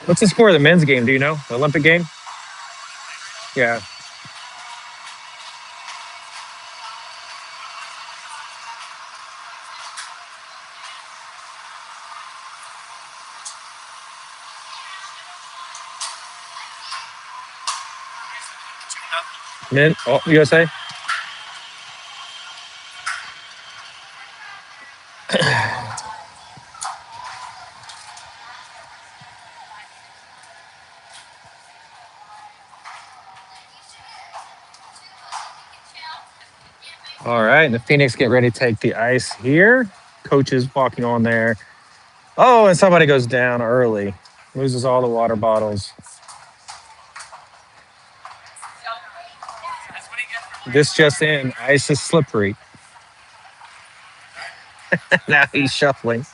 What's the score of the men's game? Do you know? The Olympic game? Yeah. Men, oh, USA? All right. And the Phoenix get ready to take the ice here. Coach is walking on there. Oh, and somebody goes down early, loses all the water bottles. This just in, ice is slippery. Now he's shuffling.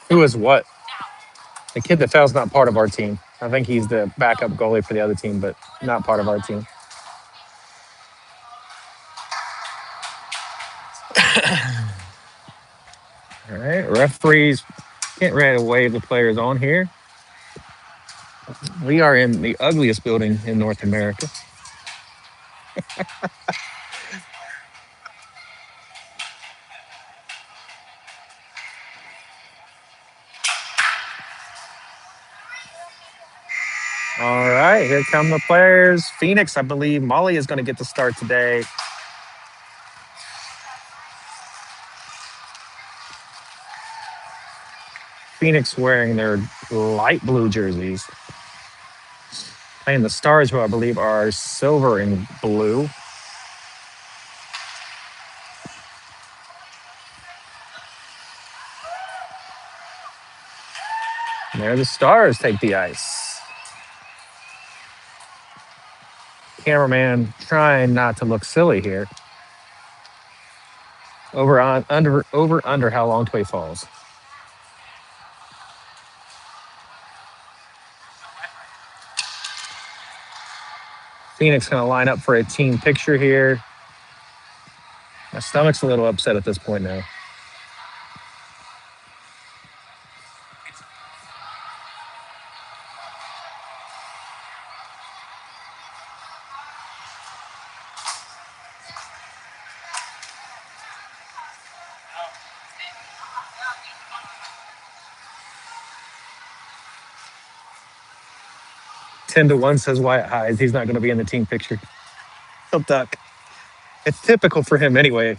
Who is what? The kid that fell's not part of our team. I think he's the backup goalie for the other team, but not part of our team. All right. Referees getting ready to wave the players on here. We are in the ugliest building in North America. All right, here come the players. Phoenix, I believe Molly is going to get the start today. Phoenix wearing their light blue jerseys. Playing the Stars, who I believe are silver and blue. And there the Stars take the ice. Cameraman trying not to look silly here. Over under how long till he falls. Phoenix going to line up for a team picture here. My stomach's a little upset at this point now. Ten to one says Wyatt Hyde. He's not going to be in the team picture. He'll duck. It's typical for him anyway.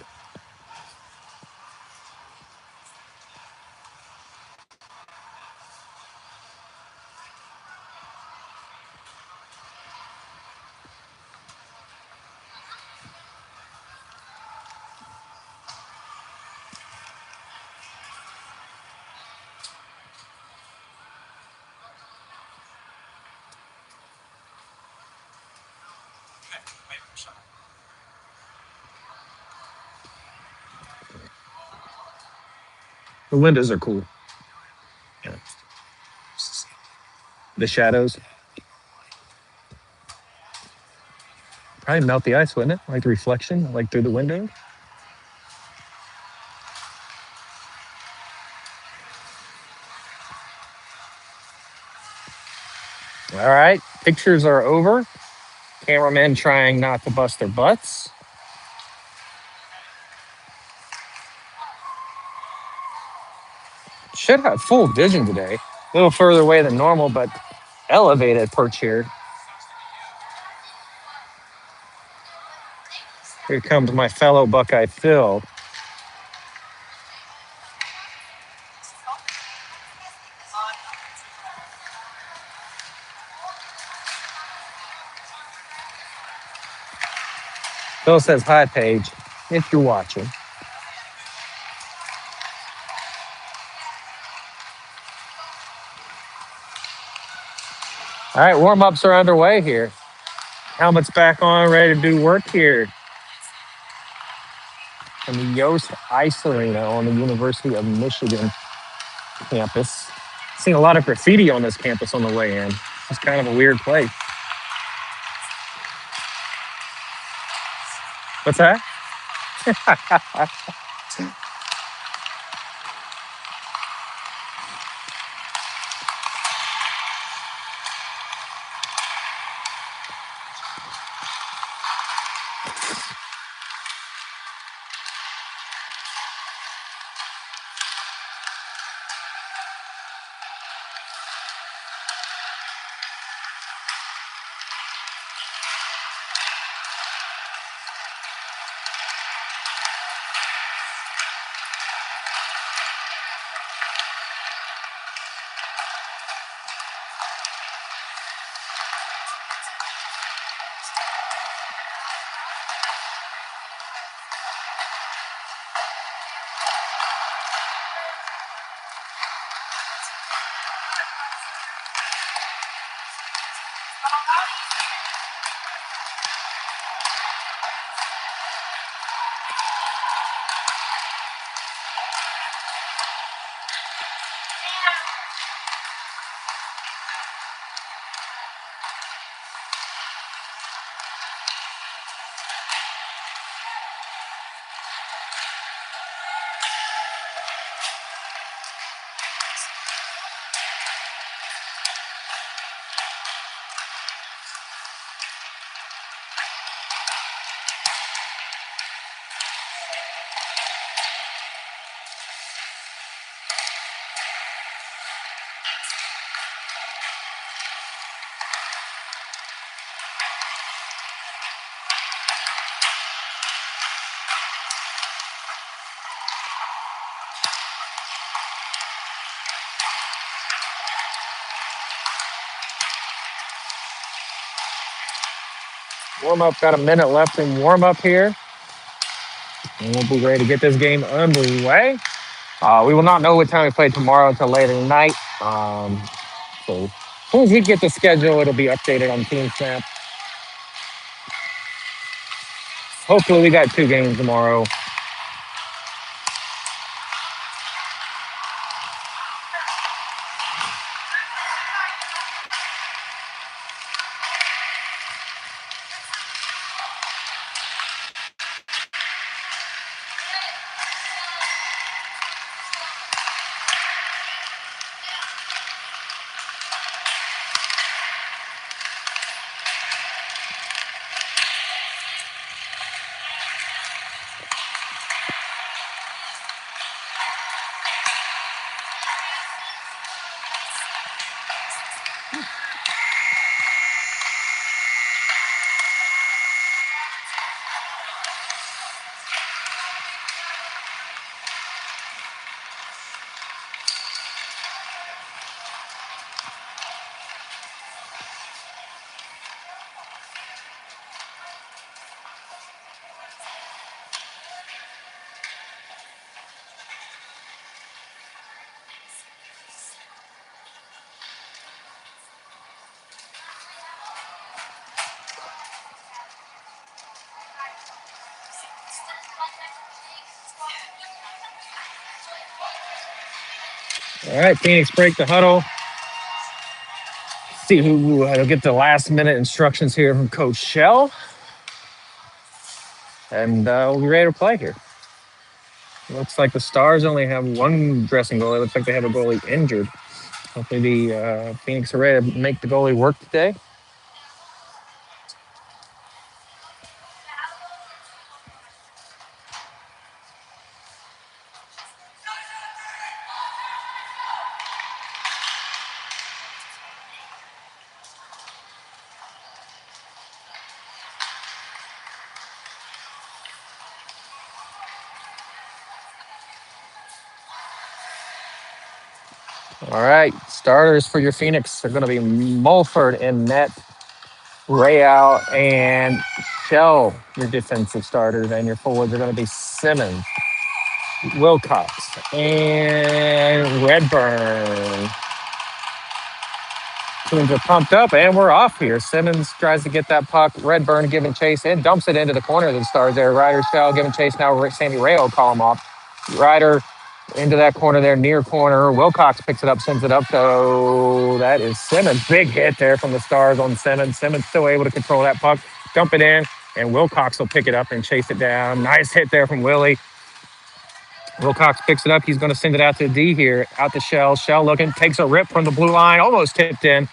The windows are cool. Yeah. The shadows probably melt the ice, wouldn't it? Like the reflection, like through the window. All right, pictures are over. Cameramen trying not to bust their butts. Should have full vision today. A little further away than normal, but elevated perch here. Here comes my fellow Buckeye Phil. Phil says hi, Paige, if you're watching. All right, warm ups are underway here. Helmets back on, ready to do work here in the Yost Ice Arena on the University of Michigan campus. Seeing a lot of graffiti on this campus on the way in. It's kind of a weird place. What's that? Warm up, got a minute left in warm up here. And we'll be ready to get this game underway. We will not know what time we play tomorrow until later tonight. So as soon as we get the schedule, it'll be updated on Team Snap. Hopefully, we got 2 games tomorrow. All right, Phoenix break the huddle. See who will get the last minute instructions here from Coach Shell. And we'll be ready to play here. Looks like the Stars only have one dressing goalie. Looks like they have a goalie injured. Hopefully the Phoenix are ready to make the goalie work today. All right, starters for your Phoenix are going to be Mulford in net, Real, and Shell, your defensive starters, and your forwards are going to be Simmons, Wilcox, and Redburn. Teams are pumped up, and we're off here. Simmons tries to get that puck. Redburn giving chase in, dumps it into the corner of the Stars there. Ryder Shell giving chase now. Sandy Rayo call him off. Ryder into that corner there, near corner. Wilcox picks it up, sends it up. So that is Simmons. Big hit there from the Stars on Simmons. Simmons still able to control that puck, dump it in, and Wilcox will pick it up and chase it down. Nice hit there from Willie. Wilcox picks it up. He's going to send it out to D here, out to Shell. Shell looking, takes a rip from the blue line, almost tipped in.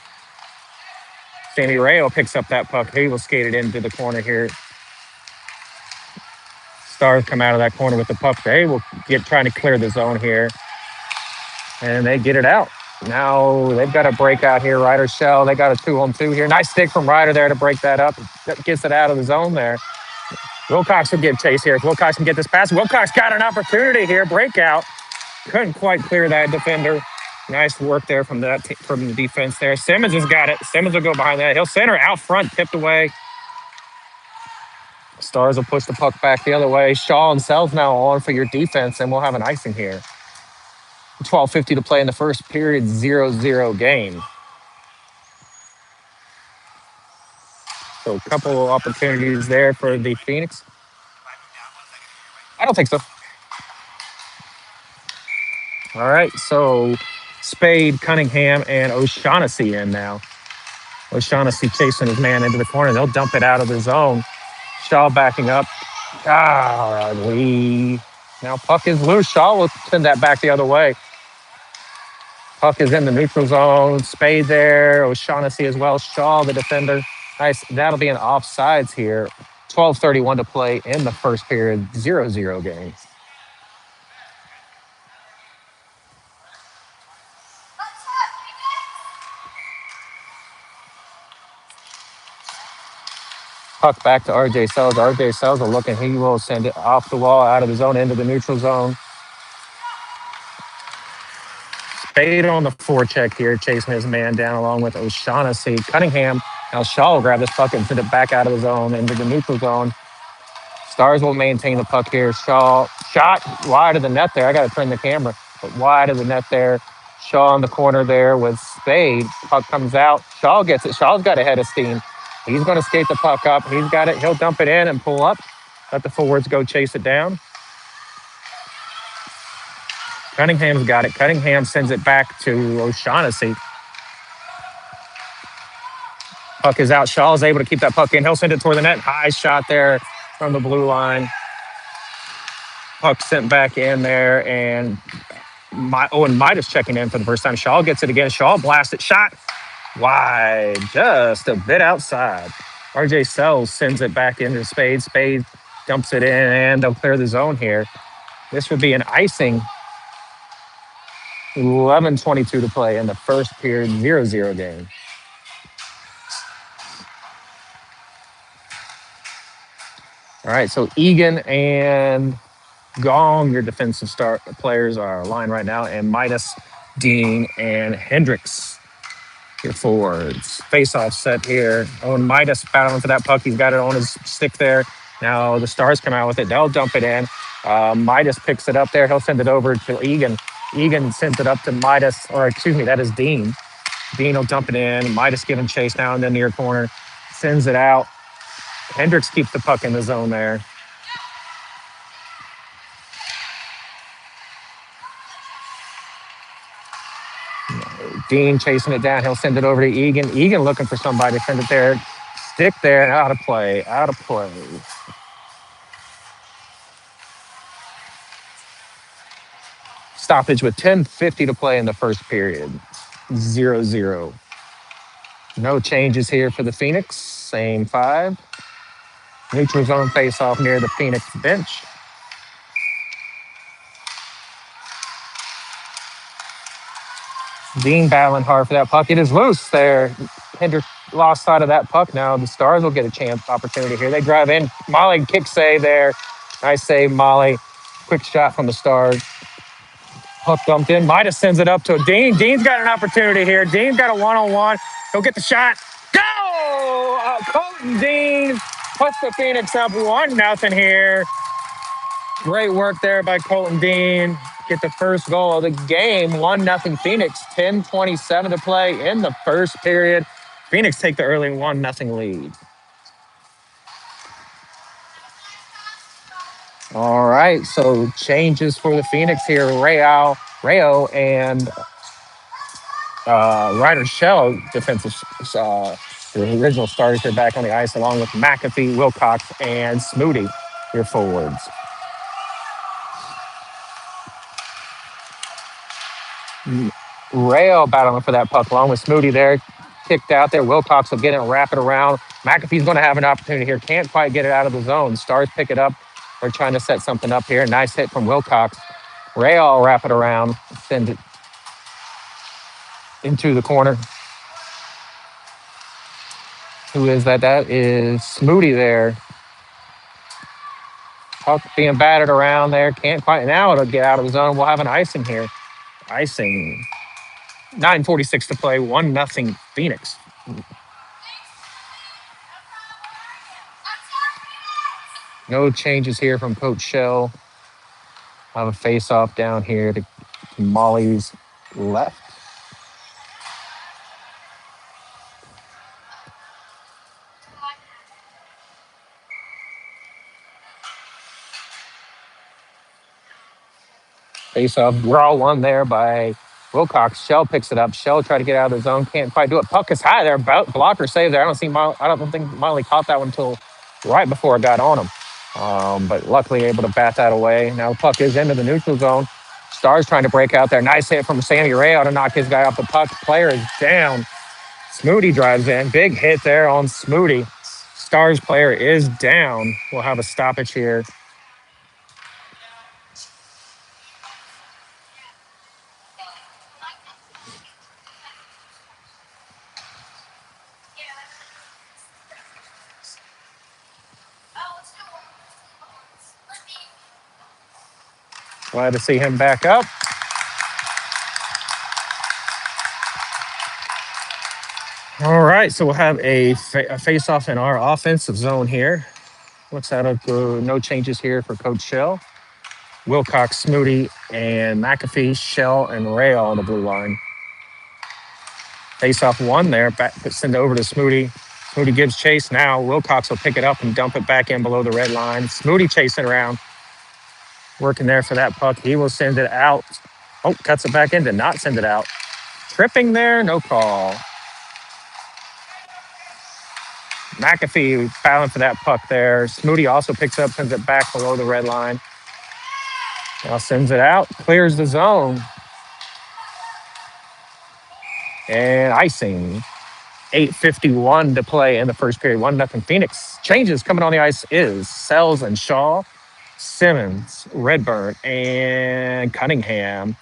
Sandy Rayo picks up that puck. He will skate it into the corner here. Stars come out of that corner with the puck. They will get trying to clear the zone here. And they get it out. Now they've got a breakout here. Ryder Shell, they got a 2-on-2 here. Nice stick from Ryder there to break that up. Gets it out of the zone there. Wilcox will give chase here. If Wilcox can get this pass, Wilcox got an opportunity here. Breakout. Couldn't quite clear that defender. Nice work there from the defense there. Simmons has got it. Simmons will go behind that. He'll center out front, tipped away. Stars will push the puck back the other way. Shaw and Sells now on for your defense, and we'll have an icing here. 12:50 to play in the first period, 0-0 game. So a couple of opportunities there for the Phoenix. I don't think so. All right, so Spade, Cunningham, and O'Shaughnessy in now. O'Shaughnessy chasing his man into the corner. They'll dump it out of the zone. Shaw backing up. Now puck is loose. Shaw will send that back the other way. Puck is in the neutral zone. Spade there. O'Shaughnessy as well. Shaw, the defender. Nice. That'll be an offsides here. 12:31 to play in the first period. 0-0 game. Puck back to RJ Sells. RJ Sells will look and he will send it off the wall, out of the zone, into the neutral zone. Spade on the forecheck here, chasing his man down along with O'Shaughnessy. Cunningham. Now Shaw will grab this puck and send it back out of the zone into the neutral zone. Stars will maintain the puck here. Shaw shot wide of the net there. I got to turn the camera, but wide of the net there. Shaw in the corner there with Spade. Puck comes out. Shaw gets it. Shaw's got a head of steam. He's going to skate the puck up. He's got it. He'll dump it in and pull up. Let the forwards go chase it down. Cunningham's got it. Cunningham sends it back to O'Shaughnessy. Puck is out. Shaw is able to keep that puck in. He'll send it toward the net. High shot there from the blue line. Puck sent back in there, and Owen Midas checking in for the first time. Shaw gets it again. Shaw blasts it. Shot wide, just a bit outside. RJ Sells sends it back into Spade. Spade dumps it in, and they'll clear the zone here. This would be an icing. 11:22 to play in the first period, 0-0 game. All right, so Egan and Gong, your defensive players, are aligned right now, and Midas, Dean, and Hendricks, your forwards. Face-off set here. Owen Midas battling for that puck. He's got it on his stick there. Now the Stars come out with it. They'll dump it in. Midas picks it up there. He'll send it over to Egan. Egan sends it up to Midas, or excuse me, that is Dean. Dean will dump it in. Midas giving chase now in the near corner. Sends it out. Hendricks keeps the puck in the zone there. Dean chasing it down. He'll send it over to Egan. Egan looking for somebody to send it there. Stick there and out of play. Out of play. Stoppage with 10:50 to play in the first period. 0-0. No changes here for the Phoenix. Same five. Neutral zone face off near the Phoenix bench. Dean battling hard for that puck. It is loose there. Hendrick lost sight of that puck now. The Stars will get a chance opportunity here. They drive in. Molly kick save there. Nice save, Molly. Quick shot from the Stars. Puck dumped in. Midas sends it up to Dean. Dean's got an opportunity here. Dean's got a one-on-one. He'll get the shot. Go! Colton Dean puts the Phoenix up 1-0 here. Great work there by Colton Dean. Get the first goal of the game. 1-0 Phoenix. 10:27 to play in the first period. Phoenix take the early 1-0 lead. All right, so changes for the Phoenix here. Rayo and Ryder Shell, defensive, the original starters are back on the ice, along with McAfee, Wilcox, and Smoody, your forwards. Rayo battling for that puck, along with Smoody there. Kicked out there. Wilcox will get it and wrap it around. McAfee's going to have an opportunity here. Can't quite get it out of the zone. Stars pick it up. We're trying to set something up here. Nice hit from Wilcox. Rayo will wrap it around, send it into the corner. Who is that? That is Smoody there. Puck being battered around there. Can't quite. Now it'll get out of the zone. We'll have an icing here. Icing. 9:46 to play. 1-0 Phoenix. No changes here from Coach Shell. Have a face-off down here to Molly's left. Face-off. We're all one there by Wilcox. Shell picks it up. Shell try to get out of the zone. Can't quite do it. Puck is high there. Blocker save there. I don't think Molly caught that one until right before it got on him. But luckily able to bat that away. Now the puck is into the neutral zone. Stars trying to break out there. Nice hit from Sammy Rayo to knock his guy off the puck. Player is down. Smoody drives in. Big hit there on Smoody. Stars player is down. We'll have a stoppage here. Glad to see him back up. All right, so we'll have a face-off in our offensive zone here. Looks like no changes here for Coach Shell. Wilcox, Smoody, and McAfee, Shell, and Rayo on the blue line. Face-off one there. Send it over to Smoody. Smoody gives chase. Now Wilcox will pick it up and dump it back in below the red line. Smoody chasing around. Working there for that puck. He will send it out. Oh, cuts it back in. Did not send it out. Tripping there. No call. McAfee battling for that puck there. Smoody also picks up, sends it back below the red line. Now sends it out. Clears the zone. And icing. 8:51 to play in the first period. 1-0 Phoenix. Changes coming on the ice is Sells and Shaw, Simmons, Redburn, and Cunningham.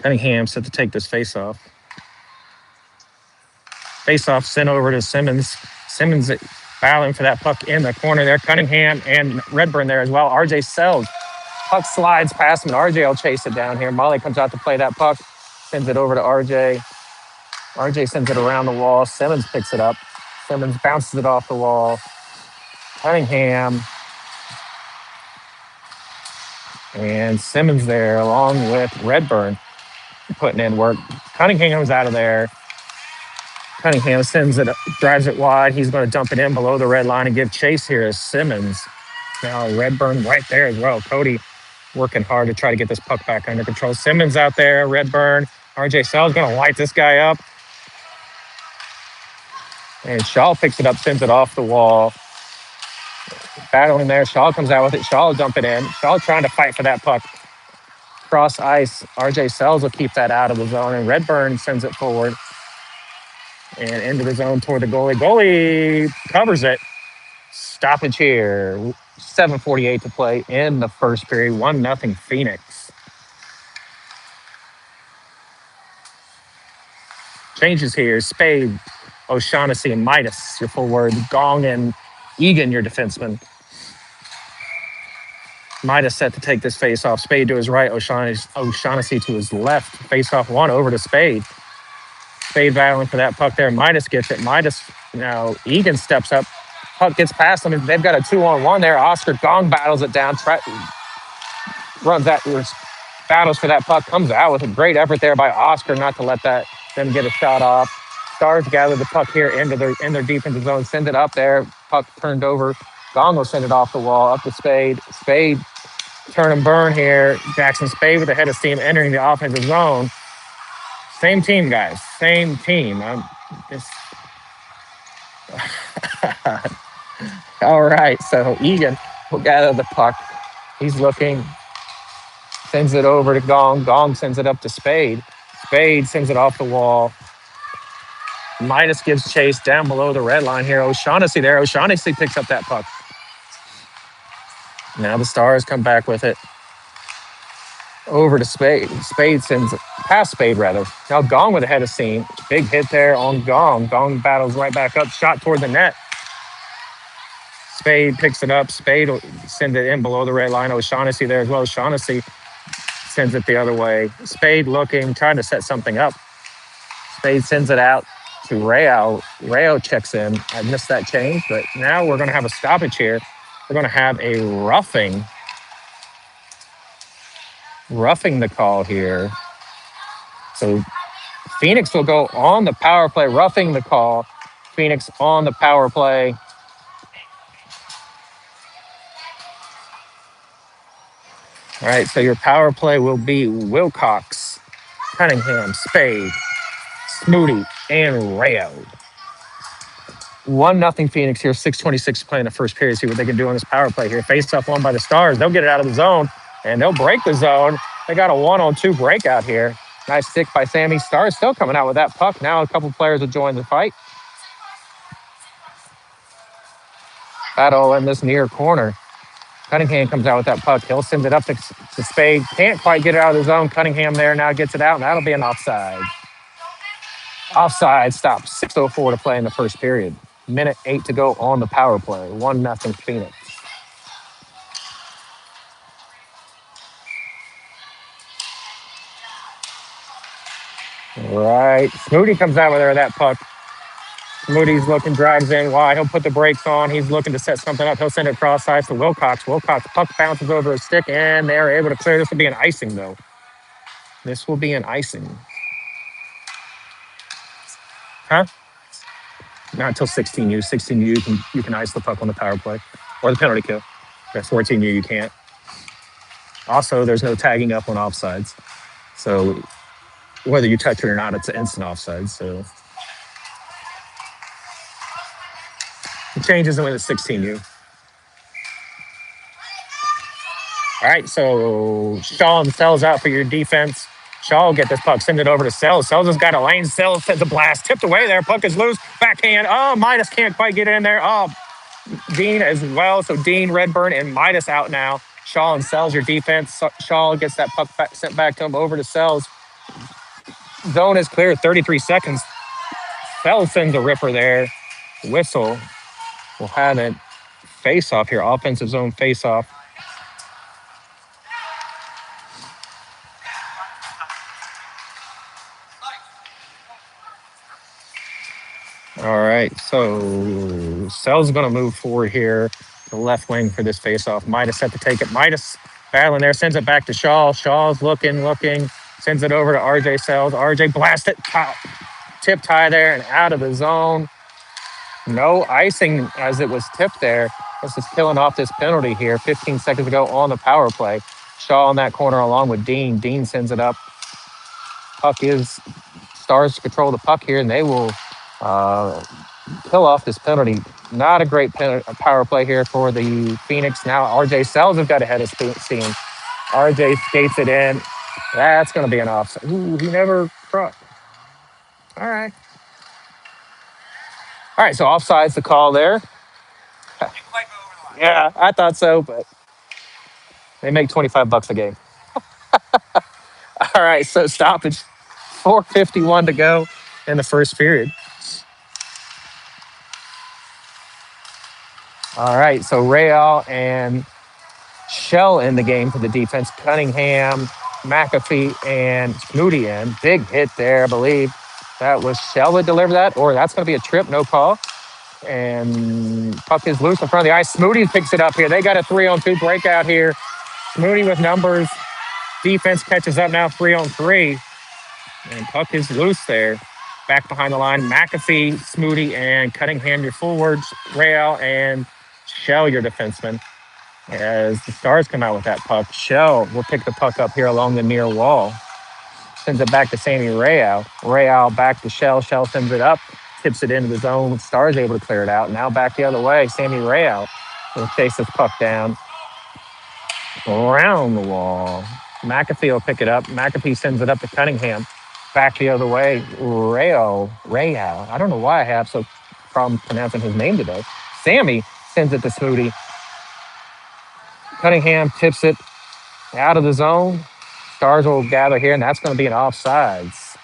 Cunningham set to take this faceoff. Faceoff sent over to Simmons. Simmons battling for that puck in the corner there. Cunningham and Redburn there as well. RJ Sells. Puck slides past him, and RJ will chase it down here. Molly comes out to play that puck, sends it over to RJ. RJ sends it around the wall. Simmons picks it up. Simmons bounces it off the wall. Cunningham and Simmons there, along with Redburn, putting in work. Cunningham's out of there. Cunningham sends it, drives it wide. He's going to dump it in below the red line and give chase here to Simmons. Now Redburn right there as well. Cody working hard to try to get this puck back under control. Simmons out there, Redburn. RJ Sell's going to light this guy up. And Shaw picks it up, sends it off the wall. Battling there. Shaw comes out with it. Shaw will dump it in. Shaw trying to fight for that puck. Cross ice. RJ Sells will keep that out of the zone. And Redburn sends it forward and into the zone toward the goalie. Goalie covers it. Stoppage here. 7:48 to play in the first period. 1-0 Phoenix. Changes here. Spade, O'Shaughnessy, and Midas, your forward. Gong and Egan, your defenseman. Midas set to take this face off. Spade to his right, O'Shaughnessy to his left. Face off one over to Spade. Spade battling for that puck there. Midas gets it. Midas, now Egan steps up. Puck gets past them. They've got a 2-on-1 there. Oscar Gong battles it down. Runs that, battles for that puck. Comes out with a great effort there by Oscar not to let them get a shot off. Stars gather the puck here in their defensive zone. Send it up there. Puck turned over. Gong will send it off the wall up to Spade. Spade turn and burn here. Jackson Spade with the head of steam entering the offensive zone. Same team, guys. Same team. All right. So Egan will gather the puck. He's looking. Sends it over to Gong. Gong sends it up to Spade. Spade sends it off the wall. Midas gives chase down below the red line here. O'Shaughnessy there. O'Shaughnessy picks up that puck. Now the Stars come back with it. Over to Spade. Spade sends it past Spade, rather. Now Gong with a head of steam. Big hit there on Gong. Gong battles right back up. Shot toward the net. Spade picks it up. Spade sends it in below the red line. O'Shaughnessy there as well. O'Shaughnessy sends it the other way. Spade looking, trying to set something up. Spade sends it out to Rayo. Rayo checks in. I missed that change, but now we're going to have a stoppage here. We're going to have a roughing the call here. So Phoenix will go on the power play, roughing the call. Phoenix on the power play. All right, so your power play will be Wilcox, Cunningham, Spade, Smoody, and Rayo. 1-0 Phoenix here. 6:26 to play in the first period. See what they can do on this power play here. Face off one by the Stars. They'll get it out of the zone, and they'll break the zone. They got a 1-on-2 breakout here. Nice stick by Sammy. Stars still coming out with that puck. Now a couple players will join the fight. Battle in this near corner. Cunningham comes out with that puck. He'll send it up to Spade. Can't quite get it out of the zone. Cunningham there now gets it out, and that'll be an offside. Offside stop. 6:04 to play in the first period. Minute 8 to go on the power play. 1-0 Phoenix. All right. Smoody comes out with there that puck. Moody's looking, drives in wide. He'll put the brakes on. He's looking to set something up. He'll send it cross ice to Wilcox. Wilcox puck bounces over a stick, and they're able to clear. This will be an icing, though. This will be an icing. Huh? Not until 16U. 16U, you can ice the puck on the power play or the penalty kill. At 14U, you can't. Also, there's no tagging up on offsides. So whether you touch it or not, it's an instant offside. So it changes when it's 16U. All right, so Shaw and Sells out for your defense. Shaw will get this puck, send it over to Sells. Sells has got a lane. Sells sends a blast, tipped away there. Puck is loose, backhand. Oh, Midas can't quite get it in there. Oh, Dean as well. So Dean, Redburn, and Midas out now. Shaw and Sells your defense. Shaw gets that puck sent back to him over to Sells. Zone is clear, 33 seconds. Sells sends a ripper there. Whistle. We'll have it face off here, offensive zone face off. All right, so Sells going to move forward here, the left wing for this faceoff. Midas set to take it. Midas battling there, sends it back to Shaw. Shaw's looking, sends it over to RJ Sells. RJ blast it, tipped high there and out of the zone. No icing as it was tipped there. This is killing off this penalty here. 15 seconds ago on the power play. Shaw in that corner along with Dean. Dean sends it up. Puck is Stars control the puck here, and they will uh, kill off this penalty. Not a great power play here for the Phoenix. Now RJ Sells has got ahead of steam. RJ skates it in. That's going to be an offside. Ooh, he never crossed. All right. All right, so offside's the call there. Yeah, I thought so, but they make $25 a game. All right, so stoppage. 4:51 to go in the first period. All right, so Real and Shell in the game for the defense. Cunningham, McAfee, and Moody in. Big hit there, I believe. That was Shell that delivered that, or that's going to be a trip, no call. And puck is loose in front of the ice. Smoody picks it up here. They got a 3-on-2 breakout here. Smoody with numbers. Defense catches up now 3-on-3. And puck is loose there. Back behind the line. McAfee, Smoody, and Cunningham, your forwards. Real and Shell, your defenseman. As the Stars come out with that puck, Shell will pick the puck up here along the near wall. Sends it back to Sammy Real. Real back to Shell. Shell sends it up, tips it into the zone. Stars able to clear it out. Now back the other way. Sammy Real will chase this puck down around the wall. McAfee will pick it up. McAfee sends it up to Cunningham. Back the other way. Real. I don't know why I have so problem pronouncing his name today. Sammy sends it to Smoody. Cunningham tips it out of the zone. Stars will gather here, and that's going to be an offsides.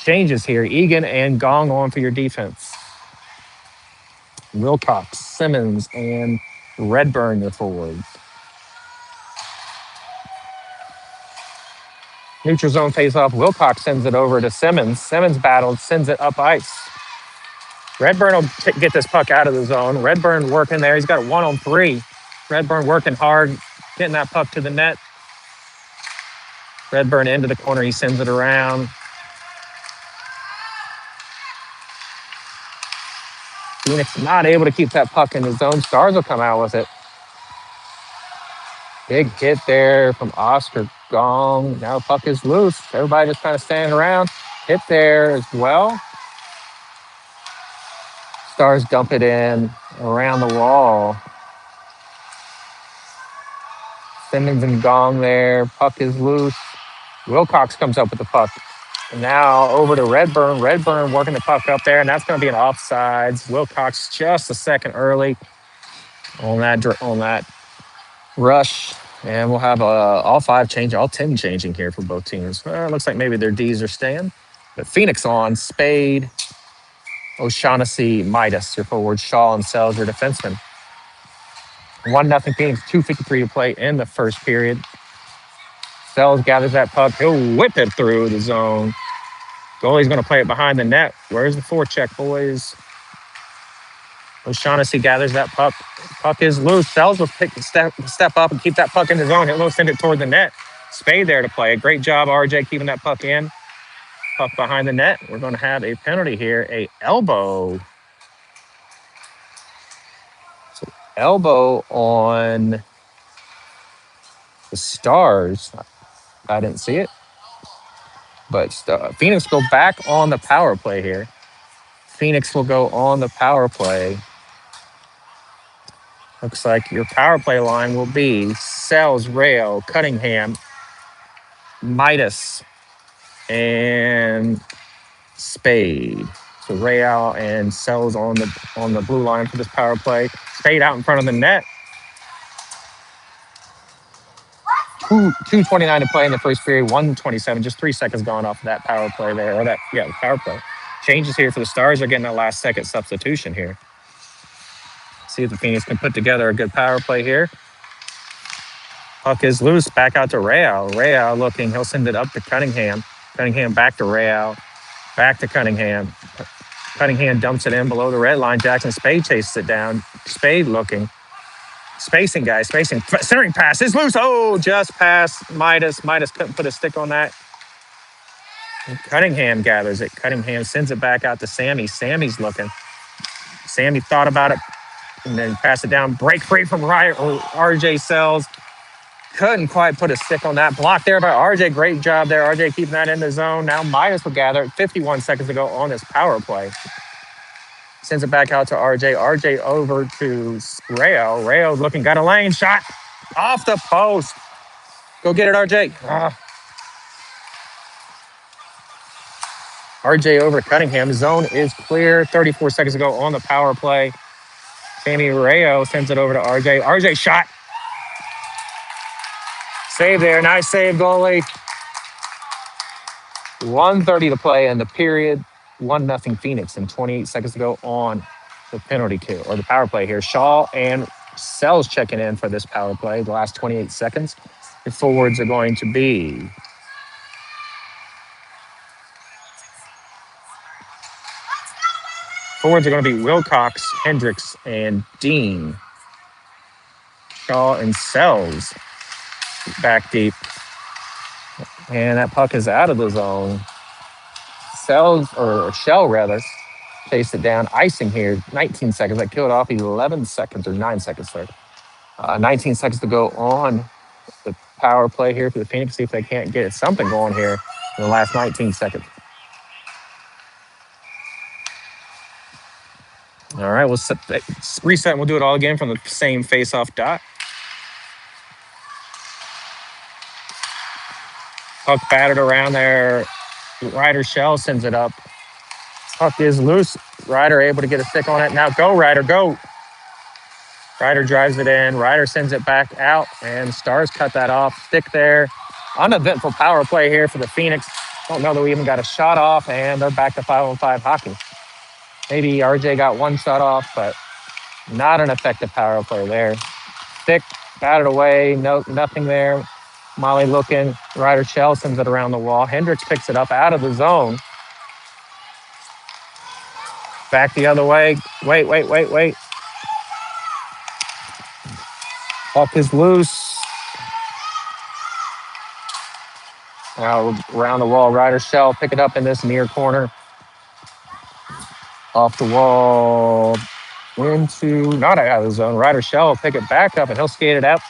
Changes here. Egan and Gong on for your defense. Wilcox, Simmons, and Redburn, your forwards. Neutral zone face off. Wilcox sends it over to Simmons. Simmons battles, sends it up ice. Redburn will get this puck out of the zone. Redburn working there. He's got a 1-on-3. Redburn working hard, getting that puck to the net. Redburn into the corner. He sends it around. Phoenix not able to keep that puck in the zone. Stars will come out with it. Big hit there from Oscar Gong. Now puck is loose. Everybody just kind of standing around. Hit there as well. Stars dump it in around the wall. Simmons and Gong there. Puck is loose. Wilcox comes up with the puck. And now over to Redburn. Redburn working the puck up there, and that's going to be an offsides. Wilcox just a second early on that rush. And we'll have all 10 changing here for both teams. Looks like maybe their Ds are staying. But Phoenix on, Spade, O'Shaughnessy, Midas, your forward, Shaw and Sells, your defenseman. 1-0 Phoenix, 2:53 to play in the first period. Sells gathers that puck. He'll whip it through the zone. Goalie's going to play it behind the net. Where's the forecheck, boys? O'Shaughnessy gathers that puck. Puck is loose. Sells will step up and keep that puck in the zone. He'll send it toward the net. Spade there to play. Great job, RJ, keeping that puck in. Puck behind the net. We're going to have a penalty here. A elbow. So elbow on the Stars. I didn't see it. But Phoenix go back on the power play here. Phoenix will go on the power play. Looks like your power play line will be Sells, Rail, Cunningham, Midas, and Spade. So Rail and Sells on the blue line for this power play. Spade out in front of the net. 2:29 to play in the first period. 1:27, just 3 seconds gone off of that power play there, the power play. Changes here for the Stars. Are getting a last second substitution here. See if the Phoenix can put together a good power play here. Puck is loose. Back out to Real. Real looking. He'll send it up to Cunningham. Cunningham back to Real. Back to Cunningham. Cunningham dumps it in below the red line. Jackson Spade chases it down. Spade looking. Spacing, guys. Spacing. Centering pass is loose. Oh, just past Midas. Midas couldn't put a stick on that. And Cunningham gathers it. Cunningham sends it back out to Sammy. Sammy's looking. Sammy thought about it. and then pass it down. Break free from RJ Sells. Couldn't quite put a stick on that block there by RJ. Great job there. RJ keeping that in the zone. Now Midas will gather 51 seconds to go on this power play. Sends it back out to RJ. RJ over to Rayo. Rayo looking, got a lane shot off the post. Go get it, RJ. RJ over to Cunningham. Zone is clear. 34 seconds to go on the power play. Sammy Rayo sends it over to RJ. RJ shot. Save there. Nice save, goalie. 1:30 to play in the period. 1-0 Phoenix and 28 seconds to go on the penalty kill or the power play here. Shaw and Sells checking in for this power play. The last 28 seconds. The forwards are going to be Wilcox, Hendricks, and Dean. Shaw and Sells back deep. And that puck is out of the zone. Shell rather, chased it down. Icing here, 19 seconds. That killed off 11 seconds or 9 seconds, sorry. 19 seconds to go on the power play here for the Phoenix. See if they can't get something going here in the last 19 seconds. All right, we'll reset and we'll do it all again from the same face-off dot. Puck battered around there. Ryder Shell sends it up. Puck is loose. Ryder able to get a stick on it. Now go, Ryder, go. Ryder drives it in. Ryder sends it back out, and Stars cut that off. Stick there. Uneventful power play here for the Phoenix. Don't know that we even got a shot off, and they're back to 5-on-5 hockey. Maybe RJ got one shot off, but not an effective power play there. Stick, batted away. No, nothing there. Molly looking. Ryder Shell sends it around the wall. Hendricks picks it up out of the zone. Back the other way. Wait. Puck is loose. Now around the wall, Ryder Shell pick it up in this near corner. Off the wall, not out of the zone. Ryder Shell will pick it back up and he'll skate it out.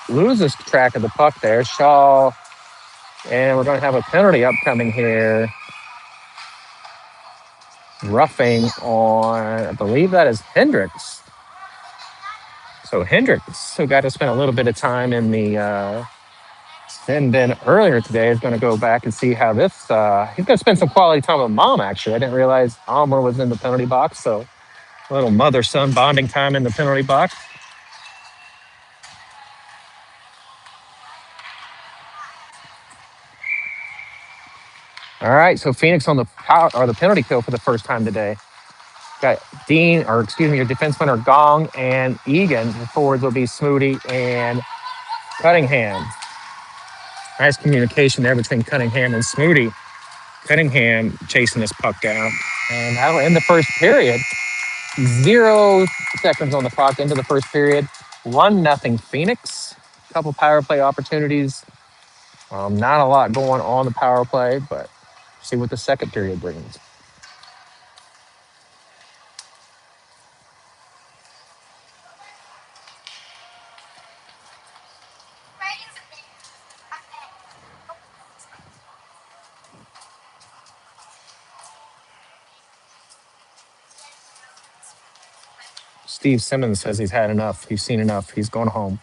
Loses track of the puck there. Shaw, and we're going to have a penalty upcoming here. Roughing on, I believe that is Hendricks. So Hendricks, who got to spend a little bit of time in the then earlier today, is going to go back and see how this. He's going to spend some quality time with Mom. Actually, I didn't realize Almer was in the penalty box, so a little mother-son bonding time in the penalty box. All right, so Phoenix on the penalty kill for the first time today. Got your defensemen are Gong and Egan. The forwards will be Smoody and Cunningham. Nice communication there between Cunningham and Smoody. Cunningham chasing this puck down. And that'll end the first period. 0 seconds on the clock into the first period. 1-0 Phoenix. A couple power play opportunities. Not a lot going on the power play, but see what the second period brings. Steve Simmons says he's had enough. He's seen enough. He's going home.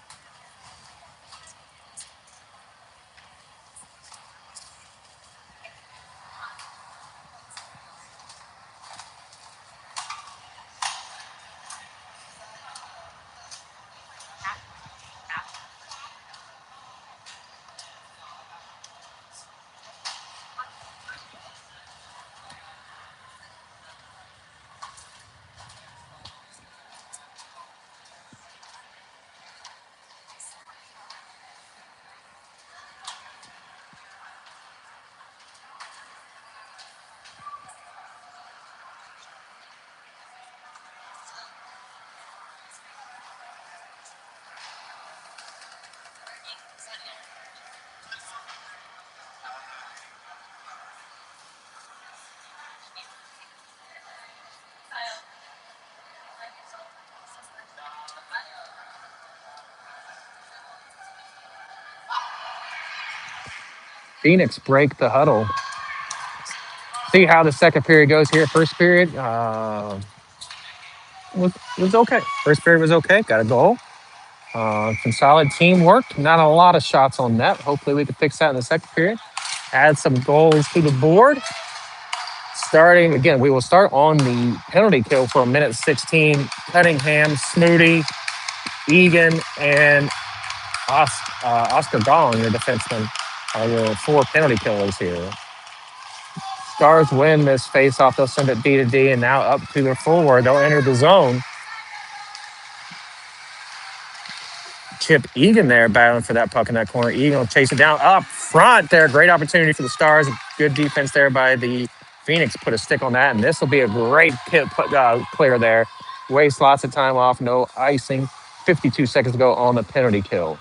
Phoenix break the huddle. See how the second period goes here. First period was okay. First period was okay. Got a goal. Some solid teamwork. Not a lot of shots on net. Hopefully, we can fix that in the second period. Add some goals to the board. Starting again, we will start on the penalty kill for a minute 16. Cunningham, Snooty, Egan, and Oscar Gong, your defenseman, are your four penalty killers here. Stars win this face-off. They'll send it D to D, and now up to their forward. They'll enter the zone. Chip Egan there battling for that puck in that corner. Egan will chase it down up front there. Great opportunity for the Stars. Good defense there by the Phoenix. Put a stick on that, and this will be a great clear there. Waste lots of time off. No icing. 52 seconds to go on the penalty kill.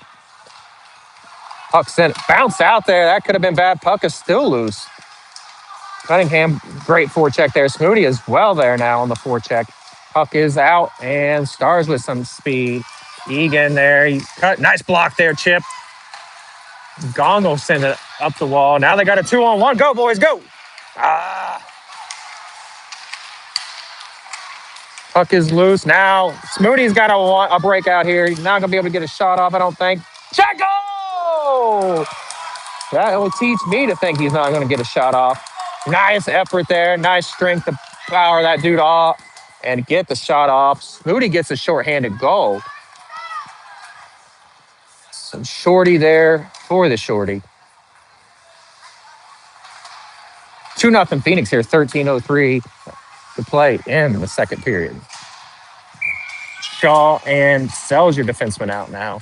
Puck sent. Bounce out there. That could have been bad. Puck is still loose. Cunningham, great forecheck there. Smoody as well there now on the forecheck. Puck is out, and Stars with some speed. Egan there. He cut. Nice block there, Chip. Gong will send it up the wall. Now they got a 2-on-1. Go, boys, go. Puck is loose. Now, Smoody's got a breakout here. He's not going to be able to get a shot off, I don't think. Checo! That will teach me to think he's not going to get a shot off. Nice effort there. Nice strength to power that dude off and get the shot off. Smoody gets a shorthanded goal. Some shorty there for the shorty. 2-0 Phoenix here, 13:03 to play in the second period. Shaw and Sells your defenseman out now.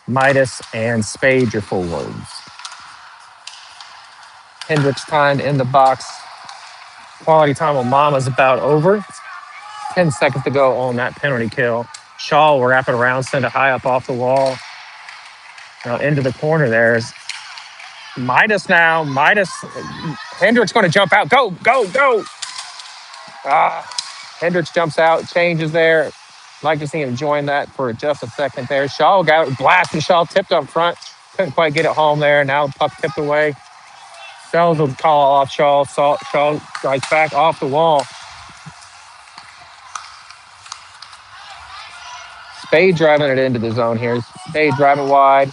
Midas and Spade your forwards. Hendricks time in the box. Quality time on Mama's about over. 10 seconds to go on that penalty kill. Shaw will wrap it around, send it high up off the wall. Now into the corner there's Midas now. Hendricks going to jump out. Go, go, go. Hendricks jumps out, changes there. Like to see him join that for just a second there. Shaw got blasted. Shaw tipped up front. Couldn't quite get it home there. Now puck tipped away. Sells will call off Shaw. Shaw strikes back off the wall. Spade driving it into the zone here. Spade driving wide.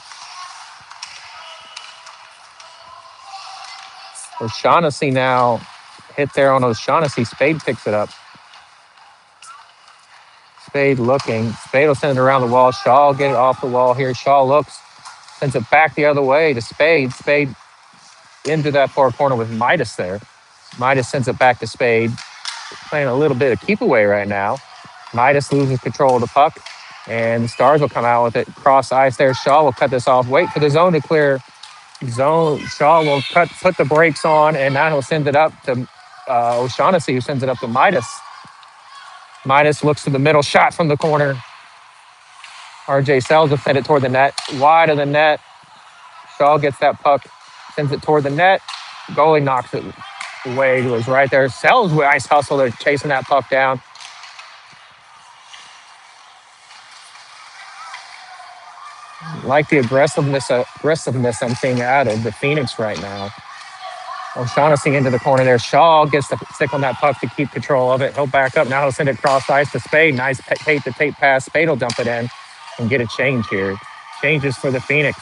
O'Shaughnessy now hit there on O'Shaughnessy. Spade picks it up. Spade looking. Spade will send it around the wall. Shaw will get it off the wall here. Shaw looks, sends it back the other way to Spade. Spade into that far corner with Midas there. Midas sends it back to Spade. Playing a little bit of keep away right now. Midas loses control of the puck, and the Stars will come out with it. Cross ice there. Shaw will cut this off. Wait for the zone to clear. Shaw will put the brakes on, and now he'll send it up to O'Shaughnessy, who sends it up to Midas. Midas looks to the middle, shot from the corner. RJ Sells will send it toward the net, wide of the net. Shaw gets that puck, sends it toward the net. Goalie knocks it away. It was right there. Sells with ice hustle. They're chasing that puck down. Like the aggressiveness I'm seeing out of the Phoenix right now. O'Shaughnessy into the corner there. Shaw gets the stick on that puck to keep control of it. He'll back up. Now he'll send it cross ice to Spade. Nice tape-to-tape pass. Spade will dump it in and get a change here. Changes for the Phoenix.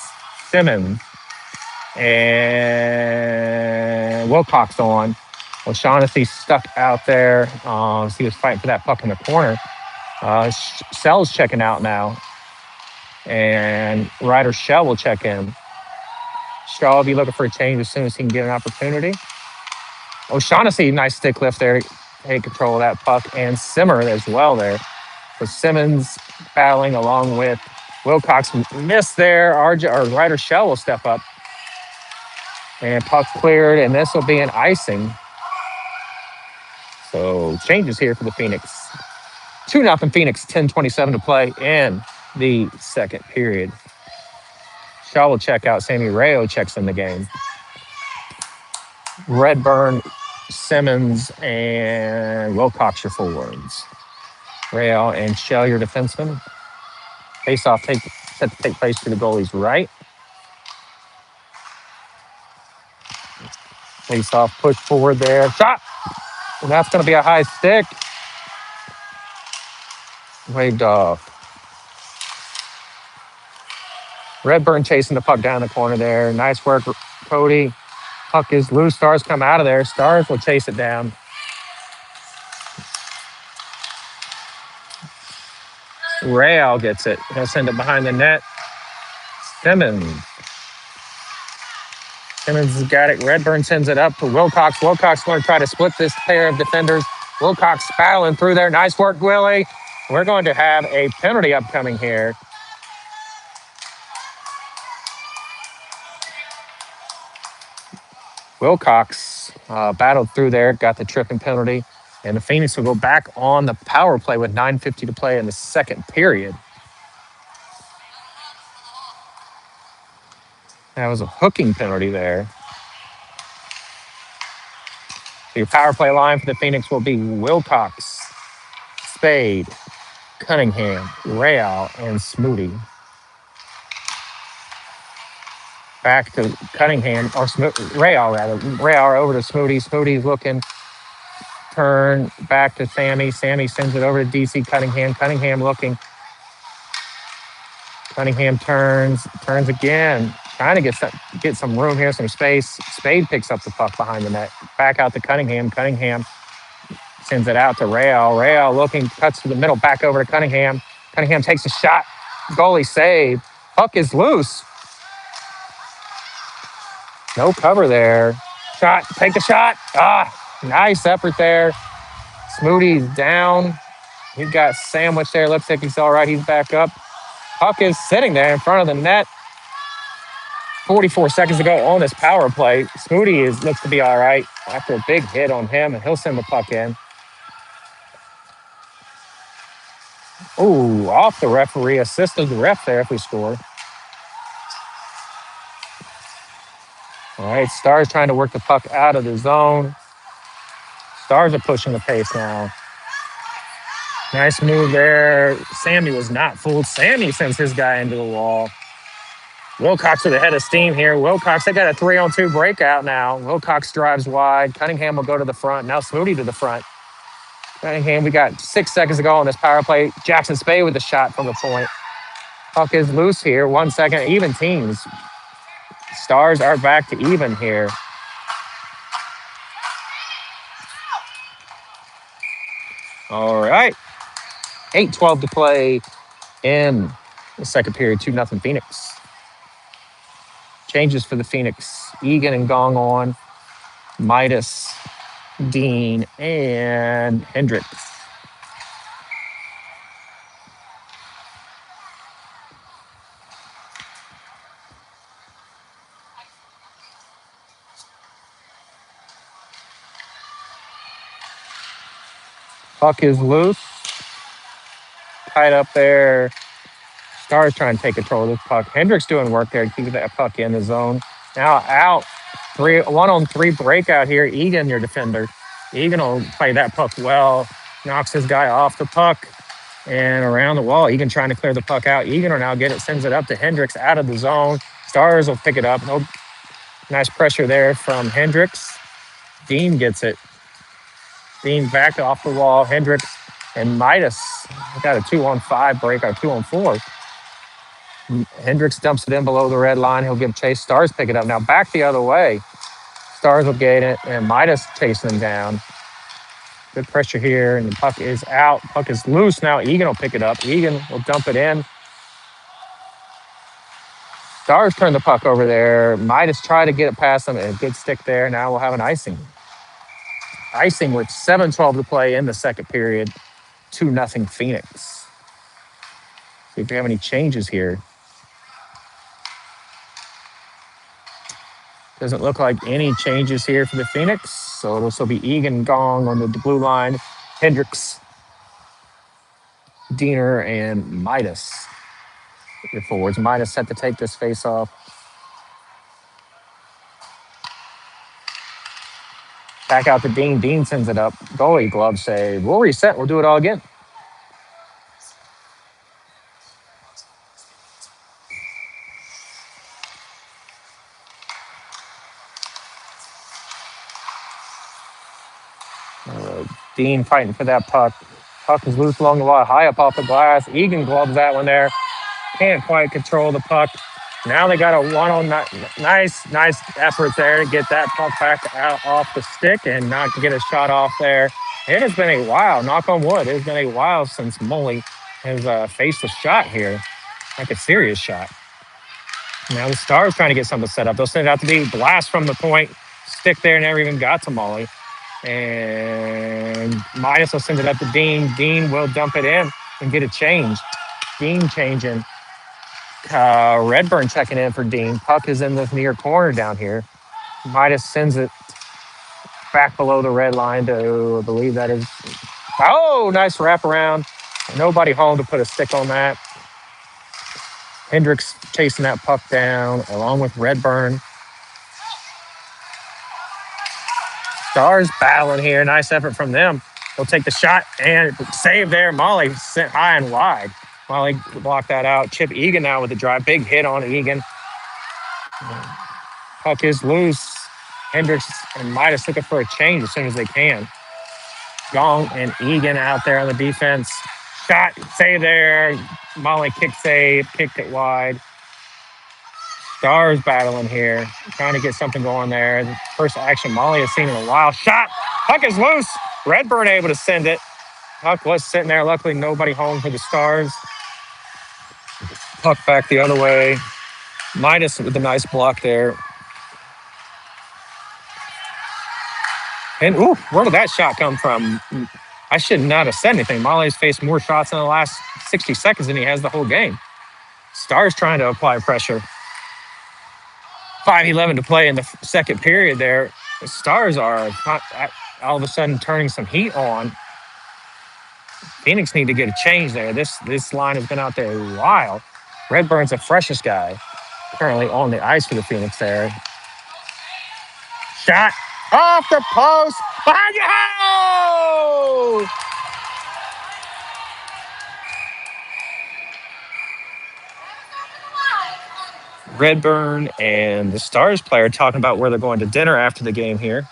Simmons and Wilcox on. O'Shaughnessy stuck out there. He was fighting for that puck in the corner. Sells checking out now. And Ryder Shell will check in. Shaw will be looking for a change as soon as he can get an opportunity. O'Shaughnessy, nice stick lift there. Take control of that puck. And Simmer as well there. So Simmons battling along with Wilcox. Missed there. Ryder Shell will step up. And puck cleared. And this will be an icing. So changes here for the Phoenix. 2-0 Phoenix, 10:27 to play in the second period. Shaw will check out. Sammy Rayo checks in the game. Redburn, Simmons, and Wilcox your forwards. Rayo and Shell your defenseman. Face-off set to take place to the goalie's right. Face off, push forward there. Shot. And that's going to be a high stick. Wade off. Redburn chasing the puck down the corner there. Nice work, Cody. Puck is loose. Stars come out of there. Stars will chase it down. Real gets it. He'll send it behind the net. Simmons. Simmons has got it. Redburn sends it up to Wilcox. Wilcox going to try to split this pair of defenders. Wilcox battling through there. Nice work, Willie. We're going to have a penalty upcoming here. Wilcox battled through there, got the tripping penalty, and the Phoenix will go back on the power play with 9:50 to play in the second period. That was a hooking penalty there. So your power play line for the Phoenix will be Wilcox, Spade, Cunningham, Real, and Smoody. Back to Cunningham, or Real rather. Real over to Smoody. Smoody's looking, turn back to Sammy. Sammy sends it over to DC Cunningham. Cunningham looking. Cunningham turns again, trying to get some room here, some space. Spade picks up the puck behind the net. Back out to Cunningham. Cunningham sends it out to Real. Real looking, cuts to the middle, back over to Cunningham. Cunningham takes a shot. Goalie save. Puck is loose. No cover there. Shot, take the shot. Nice effort there. Smoody's down. He's got sandwiched there. Looks like he's all right. He's back up. Puck is sitting there in front of the net. 44 seconds to go on this power play. Smoody looks to be all right after a big hit on him, and he'll send the puck in. Ooh, off the referee. Assisted the ref there if we score. All right, Stars trying to work the puck out of the zone. Stars are pushing the pace now. Nice move there. Sammy was not fooled. Sammy sends his guy into the wall. Wilcox with a head of steam here. Wilcox, they got a 3-on-2 breakout now. Wilcox drives wide. Cunningham will go to the front. Now Smoody to the front. Cunningham, we got 6 seconds to go on this power play. Jackson Spade with a shot from the point. Puck is loose here. 1 second, even teams. Stars are back to even here. All right. 8:12 to play in the second period. 2-0 Phoenix. Changes for the Phoenix. Egan and Gong on. Midas, Dean, and Hendricks. Puck is loose. Tied up there. Stars trying to take control of this puck. Hendricks doing work there to keep that puck in the zone. Now out. 1-on-3 breakout here. Egan, your defender. Egan will play that puck well. Knocks his guy off the puck and around the wall. Egan trying to clear the puck out. Egan will now get it, sends it up to Hendricks out of the zone. Stars will pick it up. No, nice pressure there from Hendricks. Dean gets it. Dean back off the wall. Hendricks and Midas got a 2-on-5 breakout, 2-on-4. Hendricks dumps it in below the red line. He'll give chase. Stars pick it up. Now back the other way. Stars will get it, and Midas chasing them down. Good pressure here, and the puck is out. Puck is loose now. Egan will pick it up. Egan will dump it in. Stars turn the puck over there. Midas try to get it past them. A good stick there. Now we'll have an icing. Icing with 7:12 to play in the second period. 2-0 Phoenix. See if we have any changes here. Doesn't look like any changes here for the Phoenix. So it'll still be Egan, Gong on the blue line. Hendricks, Diener, and Midas. Your forwards. Midas set to take this face off. Back out to Dean. Dean sends it up. Goalie glove save. We'll reset. We'll do it all again. Dean fighting for that puck. Puck is loose along the wall, high up off the glass. Egan gloves that one there. Can't quite control the puck. Now they got a one-on nice effort there to get that puck back out off the stick and not get a shot off there. It has been a while, knock on wood, it has been a while since Molly has faced a shot here, like a serious shot. Now the Stars trying to get something set up. They'll send it out to be blast from the point. Stick there, never even got to Molly. And Midas will send it up to Dean. Dean will dump it in and get a change. Dean changing. Redburn checking in for Dean. Puck is in the near corner down here. Midas sends it back below the red line to, I believe that is. Oh, nice wraparound. Nobody home to put a stick on that. Hendricks chasing that puck down along with Redburn. Stars battling here. Nice effort from them. They'll take the shot and save there. Molly sent high and wide. Molly blocked that out. Chip Egan now with the drive. Big hit on Egan. Puck is loose. Hendricks and Midas looking for a change as soon as they can. Gong and Egan out there on the defense. Shot, save there. Molly kick save, kicked it wide. Stars battling here, trying to get something going there. The first action Molly has seen in a while. Shot, puck is loose. Redburn able to send it. Puck was sitting there. Luckily, nobody home for the Stars. Puck back the other way. Midas with a nice block there. And, ooh, where did that shot come from? I should not have said anything. Molly's faced more shots in the last 60 seconds than he has the whole game. Stars trying to apply pressure. 5:11 to play in the second period there. The Stars are all of a sudden turning some heat on. Phoenix need to get a change there. This line has been out there a while. Redburn's the freshest guy currently on the ice for the Phoenix there. Shot off the post. Behind you! Redburn and the Stars player talking about where they're going to dinner after the game here.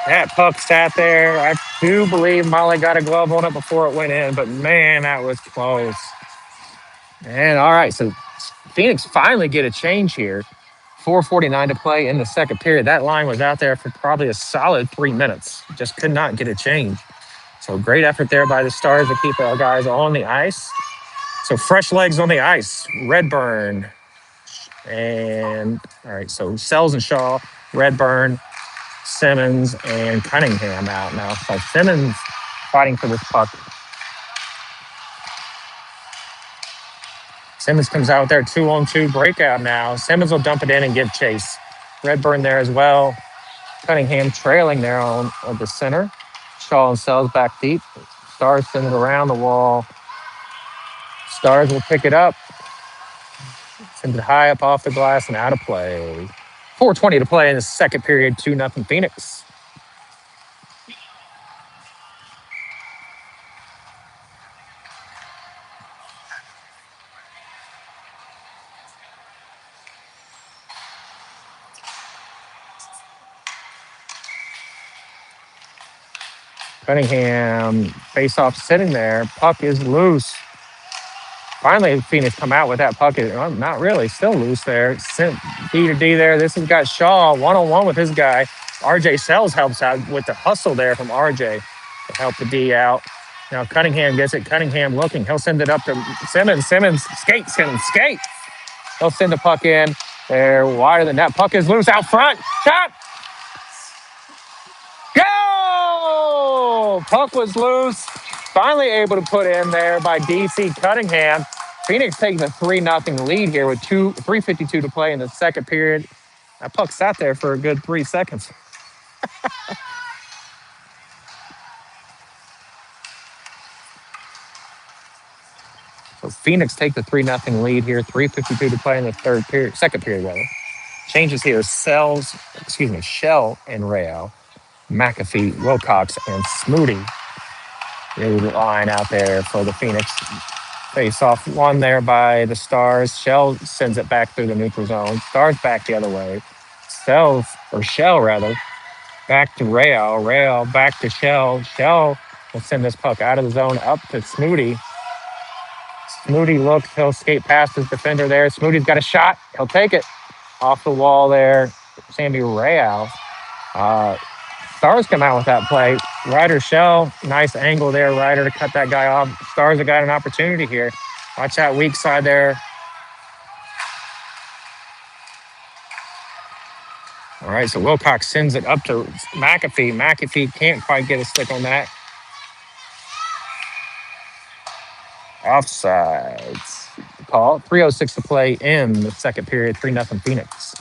That puck sat there. I do believe Molly got a glove on it before it went in, but man, that was close. And all right, so Phoenix finally get a change here. 4:49 to play in the second period. That line was out there for probably a solid 3 minutes. Just could not get a change. So great effort there by the Stars to keep our guys on the ice. So fresh legs on the ice. Redburn. And all right, so Sells and Shaw, Redburn, Simmons, and Cunningham out now. So Simmons fighting for this puck. Simmons comes out there 2-on-2 breakout now. Simmons will dump it in and give chase. Redburn there as well. Cunningham trailing there on the center. Shaw and Sells back deep. Stars send it around the wall. Stars will pick it up. Send it high up off the glass and out of play. 4:20 to play in the second period. 2-0 Phoenix. Cunningham face off sitting there. Puck is loose. Finally, Phoenix come out with that puck. Well, not really, still loose there. Sent D to D there. This has got Shaw one-on-one with his guy. RJ Sells helps out with the hustle there from RJ to help the D out. Now Cunningham gets it. Cunningham looking. He'll send it up to Simmons. Simmons skate. He'll send the puck in. They're wider than that. Puck is loose out front. Shot. Go! Puck was loose. Finally able to put in there by DC Cunningham. Phoenix taking a 3-0 lead here with 3:52 to play in the second period. That puck sat there for a good 3 seconds. So Phoenix take the 3-0 lead here. 3:52 to play in the second period rather. Changes here: Shell and Rayo, McAfee, Wilcox, and Smoody. The line out there for the Phoenix. Face off one there by the Stars. Shell sends it back through the neutral zone. Stars back the other way. Shell rather. Back to Rail. Rail back to Shell. Shell will send this puck out of the zone up to Smoody. Smoody looks. He'll skate past his defender there. Smoody's got a shot. He'll take it off the wall there. Sammy Real. Uh, Stars come out with that play. Ryder Shell, nice angle there. Ryder to cut that guy off. Stars have got an opportunity here. Watch that weak side there. All right, so Wilcox sends it up to McAfee. McAfee can't quite get a stick on that. Offsides. Call. 3:06 to play in the second period. 3-0 Phoenix.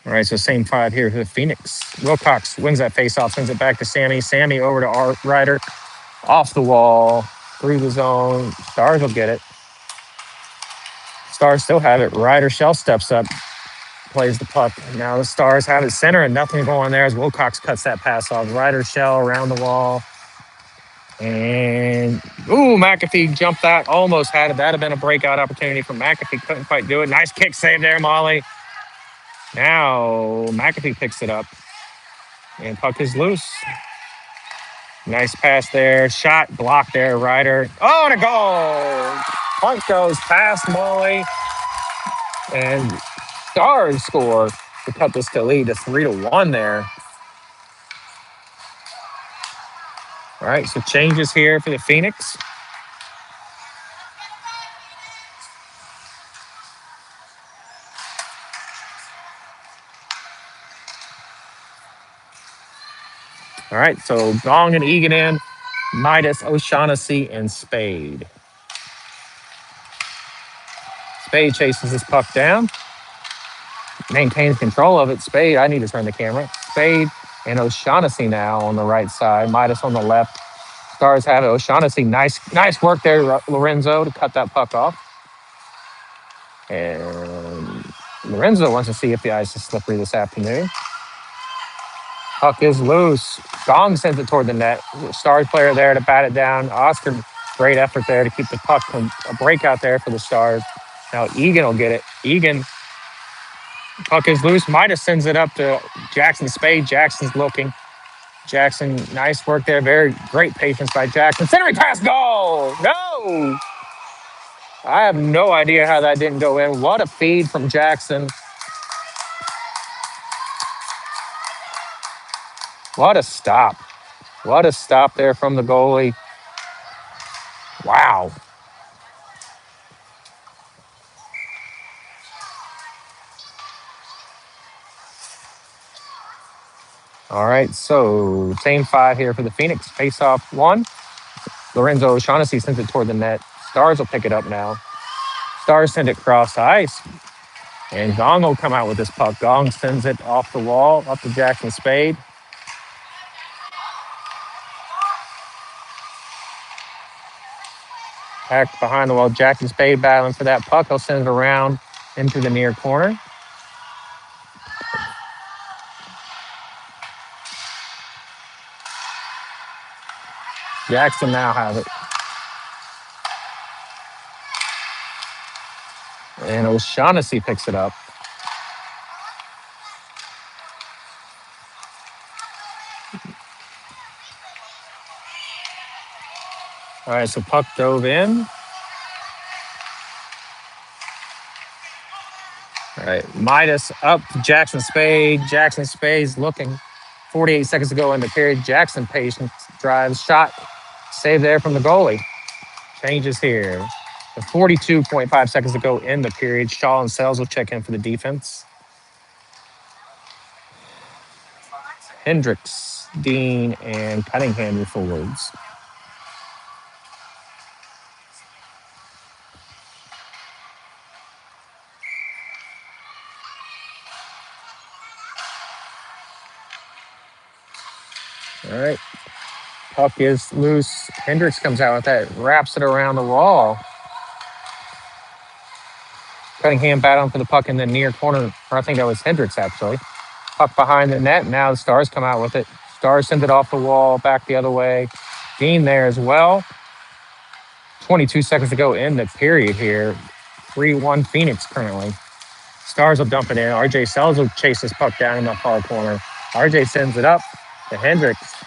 All right, so same five here for the Phoenix. Wilcox wins that faceoff, sends it back to Sammy. Sammy over to Ryder. Off the wall, through the zone. Stars will get it. Stars still have it. Ryder Shell steps up, plays the puck. Now the Stars have it center and nothing going there as Wilcox cuts that pass off. Ryder Shell around the wall. And, McAfee jumped that. Almost had it. That'd have been a breakout opportunity for McAfee. Couldn't quite do it. Nice kick save there, Molly. Now McAfee picks it up. And puck is loose. Nice pass there. Shot blocked there, Ryder. Oh, and a goal. Puck goes past Molly. And Stars score to cut this to lead to 3-1 there. All right, so changes here for the Phoenix. All right, so Gong and Egan in, Midas, O'Shaughnessy, and Spade. Spade chases this puck down, maintains control of it. Spade, I need to turn the camera. Spade and O'Shaughnessy now on the right side, Midas on the left. Stars have it. O'Shaughnessy, nice work there, Lorenzo, to cut that puck off. And Lorenzo wants to see if the ice is slippery this afternoon. Puck is loose. Gong sends it toward the net. Stars player there to bat it down. Oscar, great effort there to keep the puck from a breakout there for the Stars. Now Egan will get it. Egan, puck is loose. Midas sends it up to Jackson Spade. Jackson's looking. Jackson, nice work there. Very great patience by Jackson. Centering pass, goal! No! I have no idea how that didn't go in. What a feed from Jackson. What a stop. What a stop there from the goalie. Wow. All right, so same five here for the Phoenix. Face off one. Lorenzo O'Shaughnessy sends it toward the net. Stars will pick it up now. Stars send it cross ice. And Gong will come out with this puck. Gong sends it off the wall, up to Jackson Spade. Back behind the wall, Jackson Spade battling for that puck. He'll send it around into the near corner. Jackson now has it. And O'Shaughnessy picks it up. All right, so puck dove in. All right, Midas up to Jackson Spade. Jackson Spade's looking. 48 seconds to go in the period. Jackson patience drives, shot, save there from the goalie. Changes here. With 42.5 seconds to go in the period. Shaw and Sells will check in for the defense. Hendricks, Dean, and Cunningham your forwards. All right. Puck is loose. Hendricks comes out with that, wraps it around the wall. Cunningham battling for the puck in the near corner. Or I think that was Hendricks, actually. Puck behind the net. Now the Stars come out with it. Stars send it off the wall, back the other way. Dean there as well. 22 seconds to go in the period here. 3-1 Phoenix currently. Stars will dump it in. RJ Sells will chase this puck down in the far corner. RJ sends it up to Hendricks.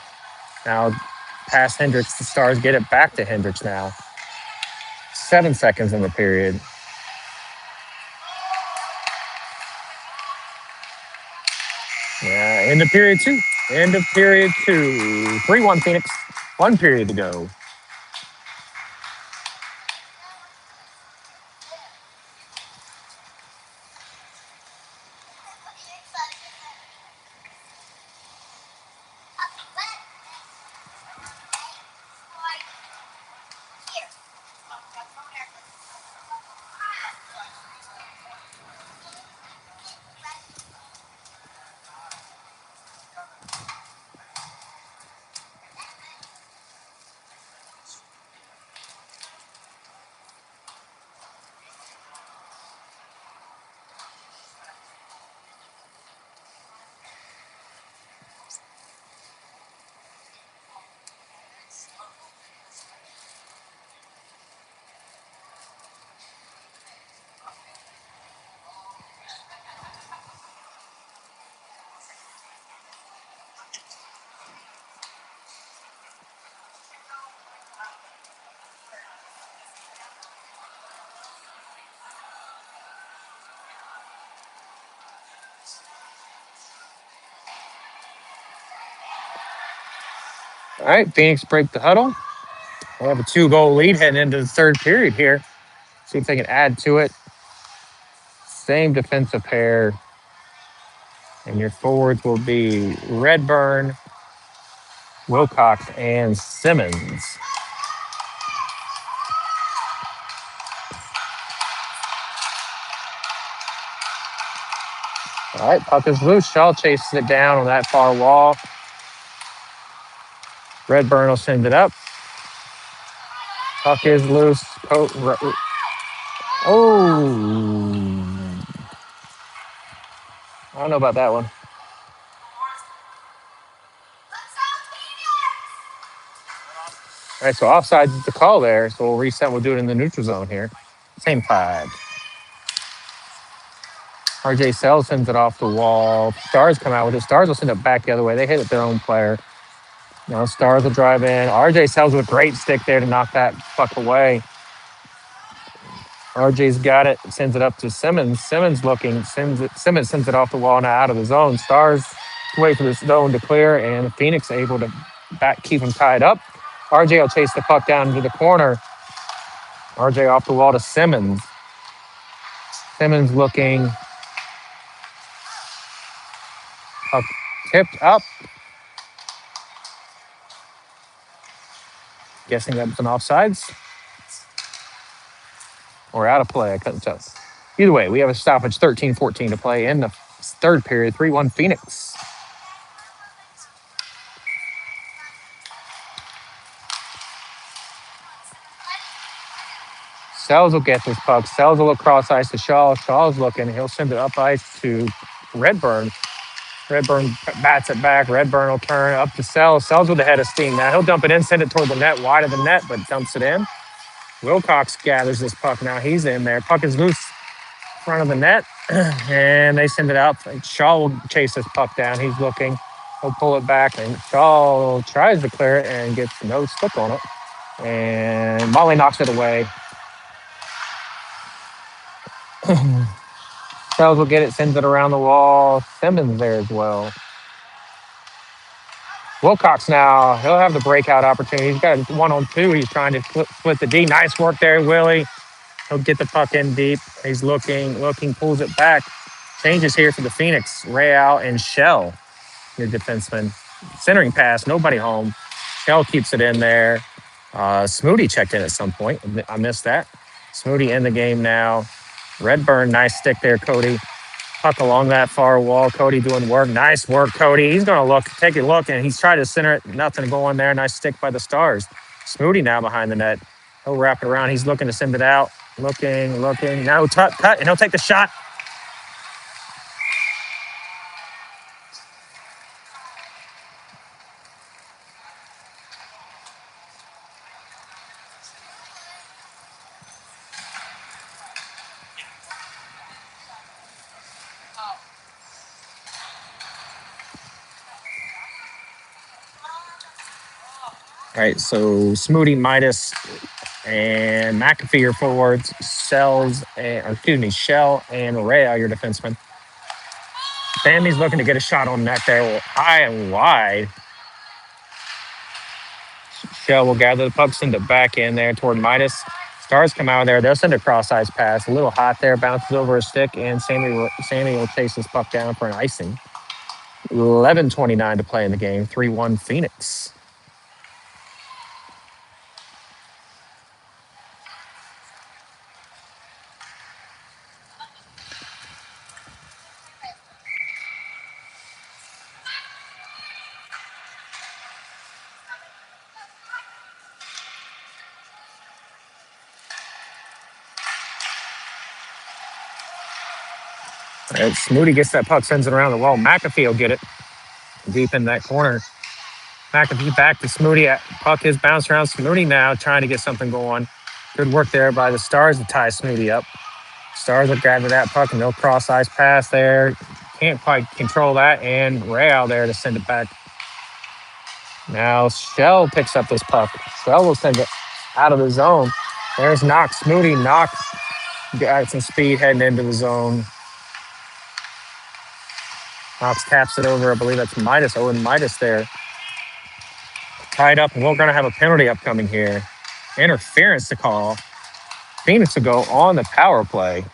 Now past Hendricks, the Stars get it back to Hendricks now. 7 seconds in the period. Yeah, end of period two. End of period two. 3-1 Phoenix. 1 period to go. All right, Phoenix break the huddle. They have a 2-goal lead heading into the third period here. See if they can add to it. Same defensive pair. And your forwards will be Redburn, Wilcox, and Simmons. All right, puck is loose. Shaw chases it down on that far wall. Redburn will send it up. Puck is loose. Oh, I don't know about that one. All right, so offside is the call there. So we'll reset. We'll do it in the neutral zone here. Same 5. RJ Sells sends it off the wall. Stars come out with it. Stars will send it back the other way. They hit it their own player. Now Stars will drive in. RJ Sells with a great stick there to knock that puck away. RJ's got it. Sends it up to Simmons. Simmons looking. Simmons sends it off the wall now out of the zone. Stars wait for the zone to clear, and Phoenix able to keep him tied up. RJ will chase the puck down into the corner. RJ off the wall to Simmons. Simmons looking. Puck tipped up. Guessing that was an offsides. Or out of play. I couldn't tell. Either way, we have a stoppage 13-14 to play in the third period. 3-1 Phoenix. Sells will get this puck. Sells will look cross ice to Shaw. Shaw's looking. He'll send it up ice to Redburn. Redburn bats it back. Redburn will turn up to Sells. Sells with a head of steam. Now he'll dump it in, send it toward the net, wide of the net, but dumps it in. Wilcox gathers this puck now. He's in there. Puck is loose in front of the net, and they send it out. Shaw will chase this puck down. He's looking. He'll pull it back, and Shaw tries to clear it and gets no stick on it. And Molly knocks it away. Sells will get it, sends it around the wall. Simmons there as well. Wilcox now, he'll have the breakout opportunity. He's got a 1-on-2. He's trying to split the D. Nice work there, Willie. He'll get the puck in deep. He's looking, pulls it back. Changes here for the Phoenix. Real and Shell, your defenseman. Centering pass, nobody home. Shell keeps it in there. Smoody checked in at some point. I missed that. Smoody in the game now. Redburn, nice stick there, Cody. Puck along that far wall. Cody doing work. Nice work, Cody. He's going to take a look, and he's trying to center it. Nothing going there. Nice stick by the Stars. Smoody now behind the net. He'll wrap it around. He's looking to send it out. Looking. Now he'll cut, and he'll take the shot. All right, so Smoothie, Midas, and McAfee are forwards. Shell and Ray are your defensemen. Sammy's looking to get a shot on net there, high and wide. Shell will gather the puck, send it back in there toward Midas. Stars come out of there. They'll send a cross-ice pass. A little hot there, bounces over a stick, and Sammy will chase this puck down for an icing. 11:29 to play in the game. 3-1 Phoenix. All right, Smoothie gets that puck, sends it around the wall. McAfee will get it deep in that corner. McAfee back to Smoothie. Puck is bounced around. Smoothie now trying to get something going. Good work there by the Stars to tie Smoothie up. Stars will gather that puck and they'll cross ice pass there. Can't quite control that. And Ray out there to send it back. Now Shell picks up this puck. Shell will send it out of the zone. There's Knox. Smoothie. Knox got some speed heading into the zone. Knox taps it over. I believe that's Midas. Owen Midas there. Tied up, and we're going to have a penalty upcoming here. Interference to call. Phoenix to go on the power play.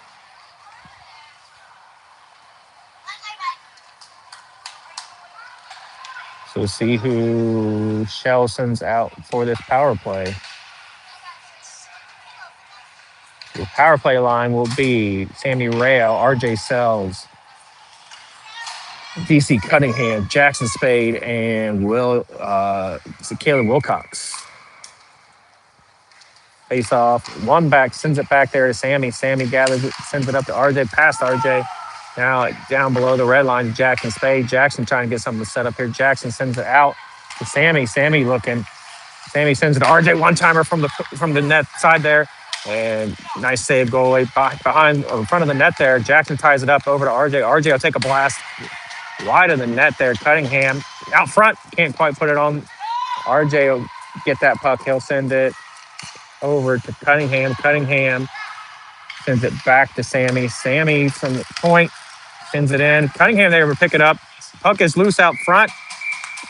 So we'll see who Shell sends out for this power play. The power play line will be Sammy Rail, RJ Sells, DC Cunningham, Jackson Spade, and Caleb Wilcox. Face off, one back, sends it back there to Sammy. Sammy gathers it, sends it up to RJ, past RJ. Now down below the red line, Jackson Spade. Jackson trying to get something to set up here. Jackson sends it out to Sammy. Sammy looking. Sammy sends it to RJ, one-timer from the net side there. And nice save, goalie behind or in front of the net there. Jackson ties it up over to RJ. RJ will take a blast wide of the net there. Cunningham out front, can't quite put it on. RJ will get that puck. He'll send it over to Cunningham. Cunningham sends it back to Sammy. Sammy from the point sends it in. Cunningham there will pick it up. Puck is loose out front,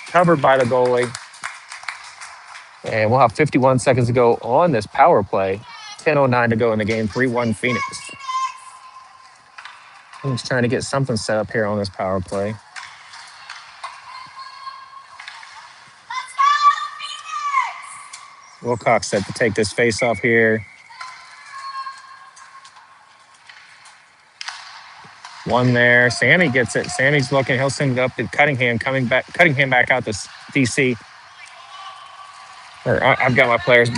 covered by the goalie. And we'll have 51 seconds to go on this power play. 10:09 to go in the game. 3-1 Phoenix. He's trying to get something set up here on this power play. Wilcox set to take this face off here. One there. Sammy gets it. Sammy's looking. He'll send it up to Cunningham. Cunningham back out to DC. I've got my players.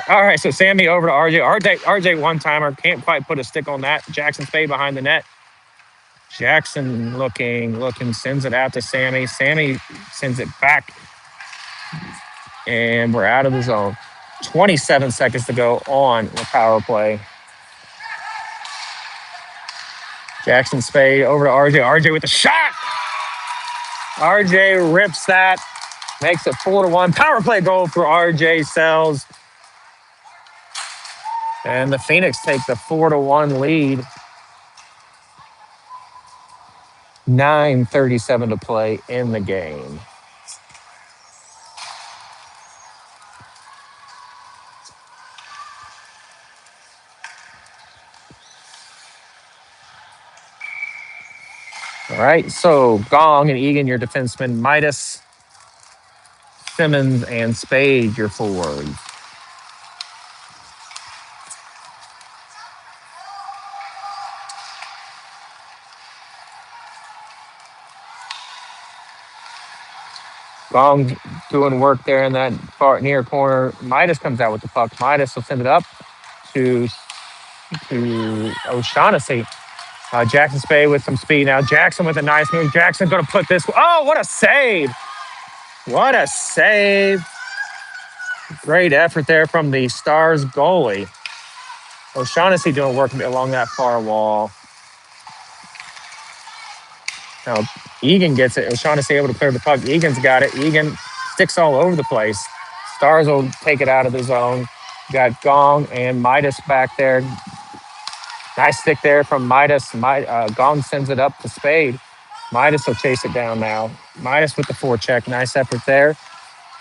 All right, so Sammy over to RJ. RJ one-timer. Can't quite put a stick on that. Jackson Spade behind the net. Jackson looking, sends it out to Sammy. Sammy sends it back. And we're out of the zone. 27 seconds to go on the power play. Jackson Spade over to RJ. RJ with the shot. RJ rips that. Makes it 4-1. Power play goal for RJ Sells. And the Phoenix take the 4-1 lead. 9:37 to play in the game. All right, so Gong and Egan, your defensemen. Midas, Simmons, and Spade, your forwards. Gong doing work there in that far near corner. Midas comes out with the puck. Midas will send it up to O'Shaughnessy. Jackson Spade with some speed now. Jackson with a nice move. Jackson going to put this. Oh, what a save! What a save! Great effort there from the Stars goalie. O'Shaughnessy doing work along that far wall. Now, Egan gets it. O'Shaughnessy able to clear the puck. Egan's got it. Egan sticks all over the place. Stars will take it out of the zone. Got Gong and Midas back there. Nice stick there from Midas. Gong sends it up to Spade. Midas will chase it down now. Midas with the forecheck. Nice effort there.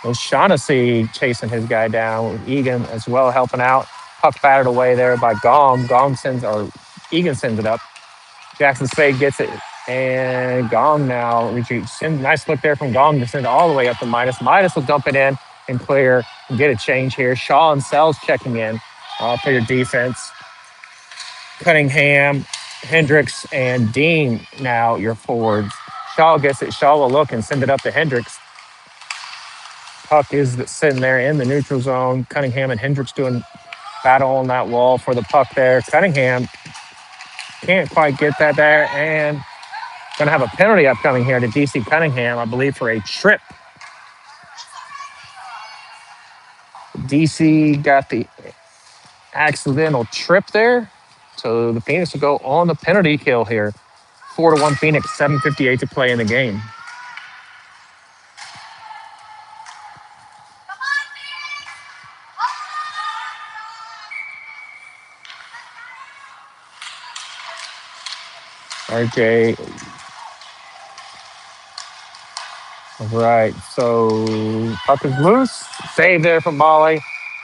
O'Shaughnessy chasing his guy down with Egan as well helping out. Puck batted away there by Gong. Egan sends it up. Jackson Spade gets it. And Gong now retreats. Nice look there from Gong to send it all the way up to Midas. Midas will dump it in and clear and get a change here. Shaw and Sells checking in for your defense. Cunningham, Hendricks, and Dean now your forwards. Shaw gets it. Shaw will look and send it up to Hendricks. Puck is sitting there in the neutral zone. Cunningham and Hendricks doing battle on that wall for the puck there. Cunningham can't quite get that there, and going to have a penalty upcoming here to DC Cunningham, I believe, for a trip. DC got the accidental trip there. So the Phoenix will go on the penalty kill here. 4-1 Phoenix, 7:58 to play in the game. RJ. All right, so puck is loose. Save there from Molly.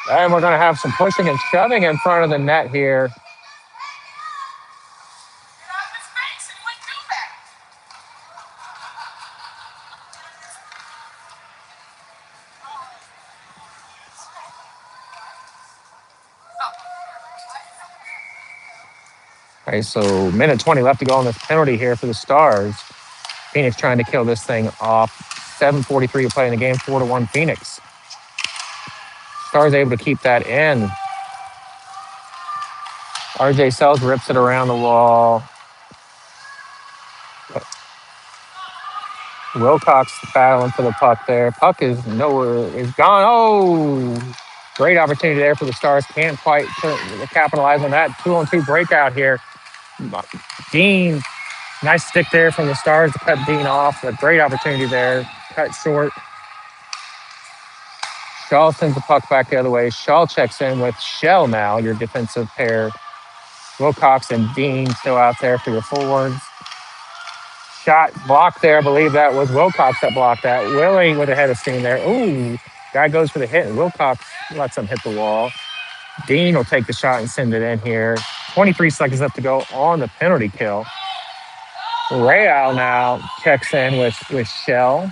And we're going to have some pushing and shoving in front of the net here. All right, so minute 20 left to go on this penalty here for the Stars. Phoenix trying to kill this thing off. 7:43 to play in the game, 4-1 Phoenix. Stars able to keep that in. RJ Sells rips it around the wall. Wilcox battling for the puck there. Puck is nowhere, is gone. Oh, great opportunity there for the Stars. Can't quite capitalize on that. 2-on-2 breakout here. Dean, nice stick there from the Stars to cut Dean off. A great opportunity there. Cut short. Shaw sends the puck back the other way. Shaw checks in with Shell now, your defensive pair. Wilcox and Dean still out there for your forwards. Shot blocked there. I believe that was Wilcox that blocked that. Willie with a head of steam there. Ooh, guy goes for the hit, and Wilcox lets him hit the wall. Dean will take the shot and send it in here. 23 seconds left to go on the penalty kill. Real now checks in with Shell.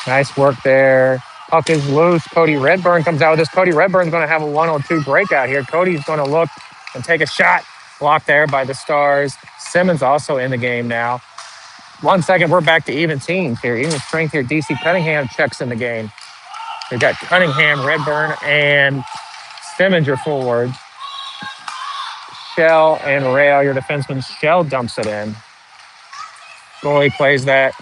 Nice work there. Puck is loose. Cody Redburn comes out with this. Cody Redburn's going to have a 1-on-2 breakout here. Cody's going to look and take a shot. Blocked there by the Stars. Simmons also in the game now. 1 second, we're back to even teams here. Even strength here. DC Cunningham checks in the game. We've got Cunningham, Redburn, and Simmons, your forwards. Shell and Rail, your defenseman. Shell dumps it in. Goalie plays that.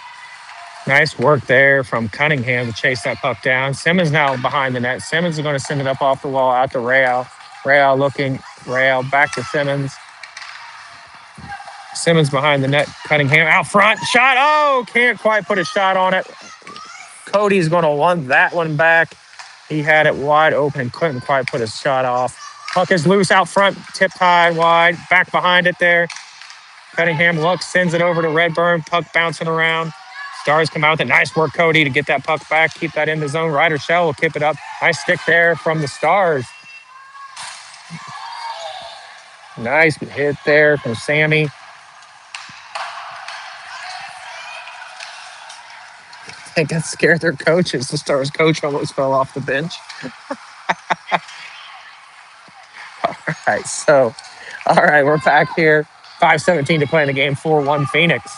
Nice work there from Cunningham to chase that puck down. Simmons now behind the net. Simmons is going to send it up off the wall out to Rail. Rail looking. Rail back to Simmons. Simmons behind the net. Cunningham out front. Shot. Oh, can't quite put a shot on it. Cody's going to want that one back. He had it wide open. Couldn't quite put his shot off. Puck is loose out front. Tipped high, wide. Back behind it there. Cunningham looks, sends it over to Redburn. Puck bouncing around. Stars come out with it. Nice work, Cody, to get that puck back. Keep that in the zone. Ryder Shell will keep it up. Nice stick there from the Stars. Nice hit there from Sammy. I think that scared their coaches. The Stars coach almost fell off the bench. All right, we're back here. 5:17 to play in the game. 4-1 Phoenix.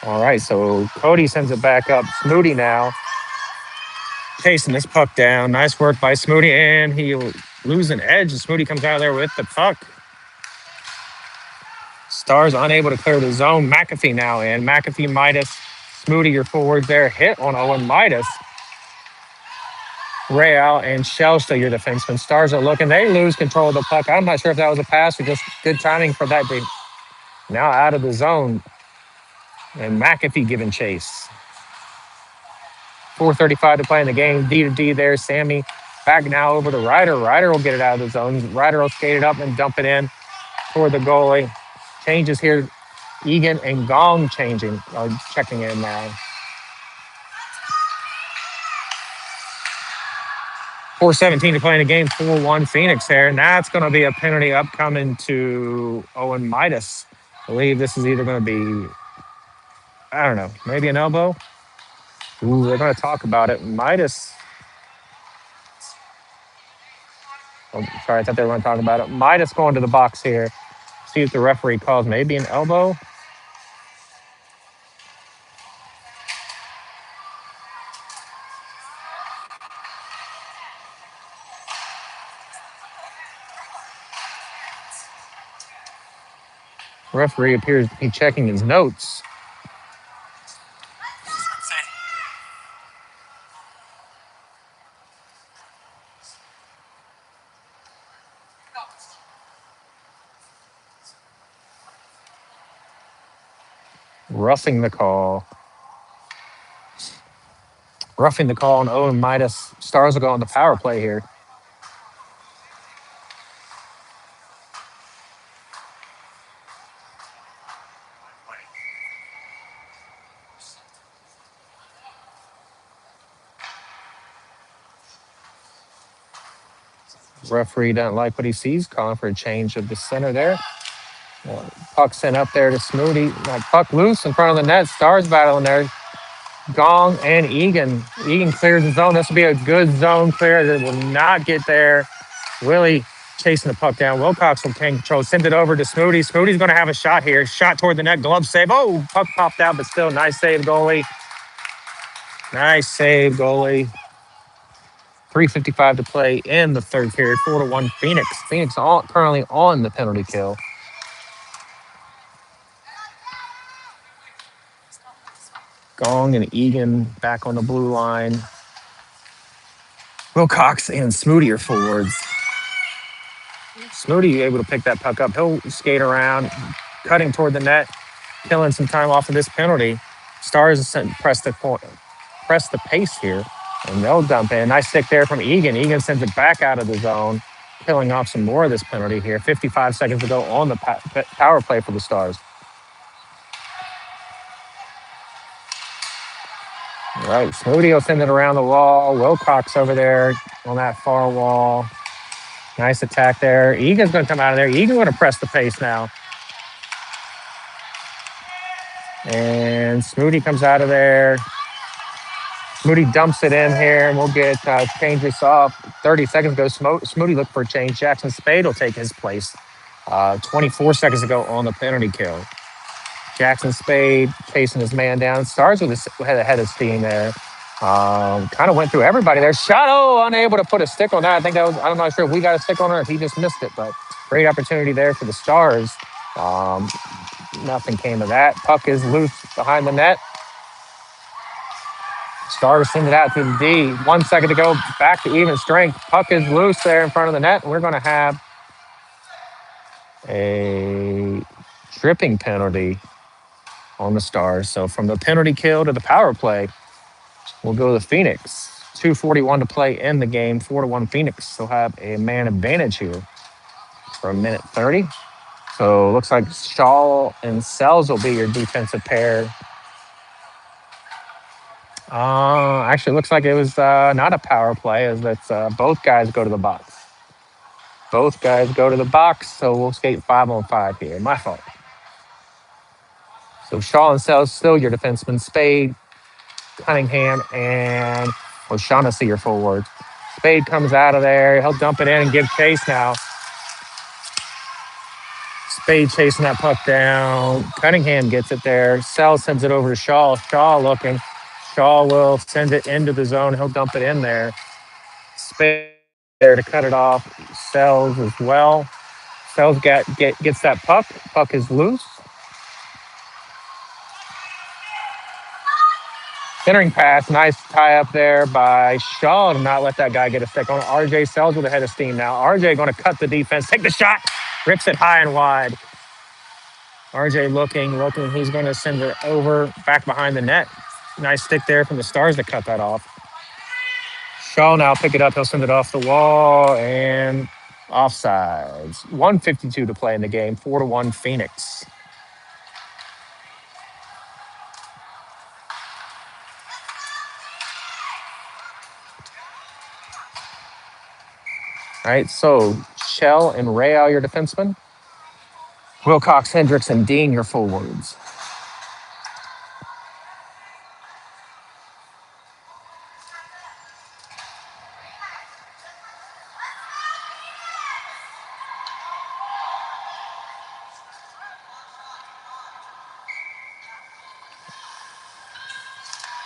All right, so Cody sends it back up. Smoody now chasing this puck down. Nice work by Smoody, and he'll lose an edge. And Smoody comes out of there with the puck. Stars unable to clear the zone. McAfee now in. McAfee, Midas, Smoody, your forward there. Hit on Owen Midas. Real and Shell still your defenseman. Stars are looking. They lose control of the puck. I'm not sure if that was a pass or just good timing for that. Now out of the zone, and McAfee giving chase. 4:35 to play in the game. D to D there. Sammy back now over to Ryder. Ryder will get it out of the zone. Ryder will skate it up and dump it in toward the goalie. Changes here. Egan and Gong checking in now. 4:17 to play in the game. 4-1 Phoenix here. And that's going to be a penalty upcoming to Owen Midas. I believe this is either going to be, I don't know, maybe an elbow. Ooh, they're going to talk about it. Midas. Oh, sorry, I thought they were going to talk about it. Midas going to the box here. See what the referee calls. Maybe an elbow. Referee appears to be checking his notes. Roughing the call. Roughing the call on Owen Midas. Stars will go on the power play here. Referee doesn't like what he sees, calling for a change of the center there. Puck sent up there to Smoody. Puck loose in front of the net. Stars battling there. Gong and Egan. Egan clears the zone. This will be a good zone clear. That will not get there. Willie chasing the puck down. Wilcox will take control. Send it over to Smoody. Smoody's going to have a shot here. Shot toward the net. Glove save. Oh, puck popped out, but still nice save, goalie. Nice save, goalie. 3:55 to play in the third period. 4-1 Phoenix. Phoenix currently on the penalty kill. Gong and Egan back on the blue line. Wilcox and Smoody are forwards. Smoody able to pick that puck up. He'll skate around, cutting toward the net, killing some time off of this penalty. Stars press the pace here, and they'll dump in. Nice stick there from Egan. Egan sends it back out of the zone, killing off some more of this penalty here. 55 seconds to go on the power play for the Stars. All right, Smoody will send it around the wall. Wilcox over there on that far wall. Nice attack there. Egan's going to come out of there. Egan's going to press the pace now. And Smoody comes out of there. Smoody dumps it in here, and we'll get change this off. 30 seconds ago, Smoody looked for a change. Jackson Spade will take his place. 24 seconds ago on the penalty kill. Jackson Spade chasing his man down. Stars with a head of steam there. Kind of went through everybody there. Shadow unable to put a stick on that. I think that was, I'm not sure if we got a stick on it or if he just missed it, but great opportunity there for the Stars. Nothing came of that. Puck is loose behind the net. Stars send it out to the D. 1 second to go. Back to even strength. Puck is loose there in front of the net. We're going to have a tripping penalty on the Stars. So from the penalty kill to the power play, we'll go to Phoenix. 2:41 to play in the game. 4-1 Phoenix. They'll have a man advantage here for a minute 30. So looks like Shaw and Sells will be your defensive pair. Actually, looks like it was not a power play, as that's both guys go to the box. Both guys go to the box, so we'll skate 5-on-5 here. My fault. So Shaw and Sells still your defenseman. Spade, Cunningham, and O'Shaughnessy your forward. Spade comes out of there. He'll dump it in and give chase now. Spade chasing that puck down. Cunningham gets it there. Sells sends it over to Shaw. Shaw looking. Shaw will send it into the zone. He'll dump it in there. Spade there to cut it off. Sells as well. Sells gets that puck. Puck is loose. Centering pass. Nice tie up there by Shaw to not let that guy get a stick on it. RJ Sells with a head of steam now. RJ going to cut the defense. Take the shot. Rips it high and wide. RJ looking. He's going to send it over back behind the net. Nice stick there from the Stars to cut that off. Shaw now pick it up. He'll send it off the wall and offsides. 1:52 to play in the game. 4-1 Phoenix. All right, so Shell and Real, your defensemen. Wilcox, Hendricks, and Dean, your forwards.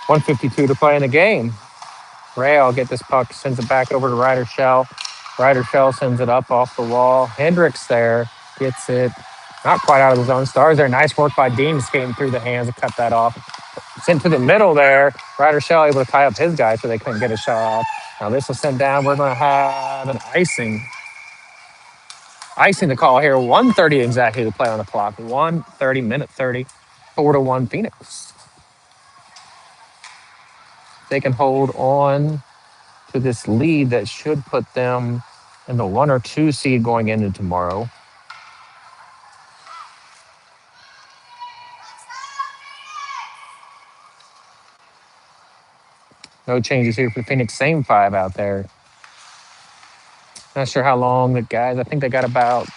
$1:52 to play in the game. Real get this puck, sends it back over to Ryder Shell. Ryder Shell sends it up off the wall. Hendricks there gets it not quite out of his own. Stars there. Nice work by Dean skating through the hands to cut that off. Sent to the middle there. Ryder Shell able to tie up his guy so they couldn't get a shot off. Now this will send down. We're going to have an icing. Icing to call here. 1:30 exactly to play on the clock. 1:30, minute 30. 4-1 Phoenix. They can hold on to this lead that should put them in the 1 or 2 seed going into tomorrow. No changes here for Phoenix. Same 5 out there. Not sure how long the guys. I think they got about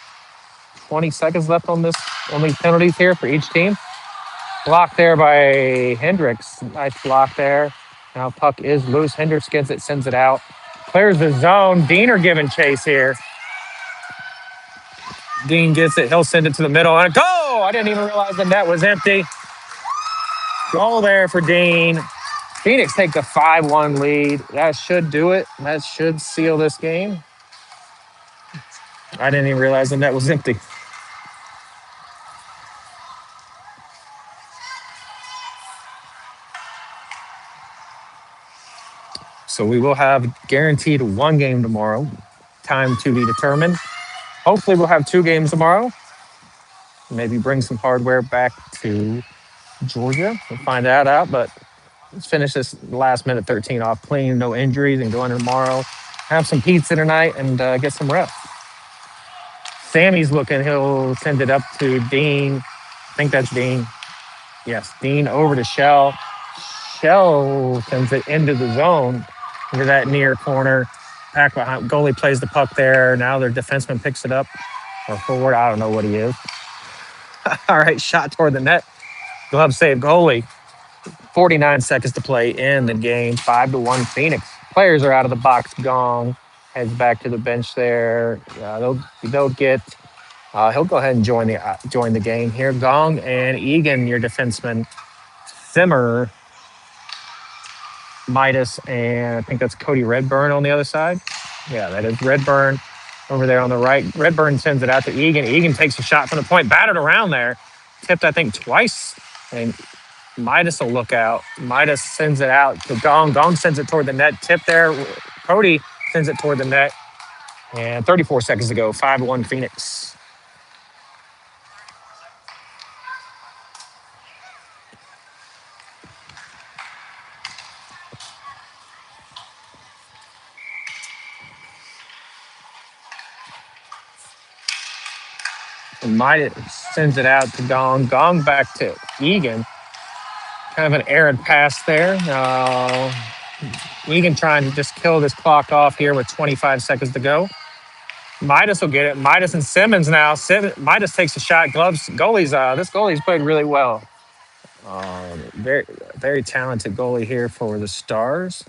20 seconds left on these penalties here for each team. Blocked there by Hendricks. Nice block there. Now puck is loose. Hendricks gets it, sends it out. Clears the zone. Dean are giving chase here. Dean gets it. He'll send it to the middle. And a goal! I didn't even realize the net was empty. Goal there for Dean. Phoenix take the 5-1 lead. That should do it. That should seal this game. I didn't even realize the net was empty. So we will have guaranteed 1 game tomorrow. Time to be determined. Hopefully we'll have 2 games tomorrow. Maybe bring some hardware back to Georgia. We'll find that out. But let's finish this last minute 13 off clean, no injuries, and go into tomorrow. Have some pizza tonight and get some rest. Sammy's looking. He'll send it up to Dean. I think that's Dean. Yes, Dean over to Shell. Shell sends it into the zone, into that near corner. Back behind. Goalie plays the puck there. Now their defenseman picks it up. Or forward. I don't know what he is. All right, shot toward the net. Glove save goalie. 49 seconds to play in the game. 5-1 Phoenix. Players are out of the box. Gong heads back to the bench there. They'll get. He'll go ahead and join the game here. Gong and Egan, your defenseman. Simmer, Midas, and I think that's Cody Redburn on the other side. Yeah, that is Redburn over there on the right. Redburn sends it out to Egan. Egan takes a shot from the point, batted around there. Tipped, I think, twice. And Midas will look out. Midas sends it out to Gong. Gong sends it toward the net. Tip there. Cody sends it toward the net. And 34 seconds to go. 5-1 Phoenix. And Midas sends it out to Gong. Gong back to Egan. Kind of an errant pass there. Egan trying to just kill this clock off here with 25 seconds to go. Midas will get it. Midas and Simmons now. Midas takes a shot. Gloves. This goalie's played really well. Very, very talented goalie here for the Stars.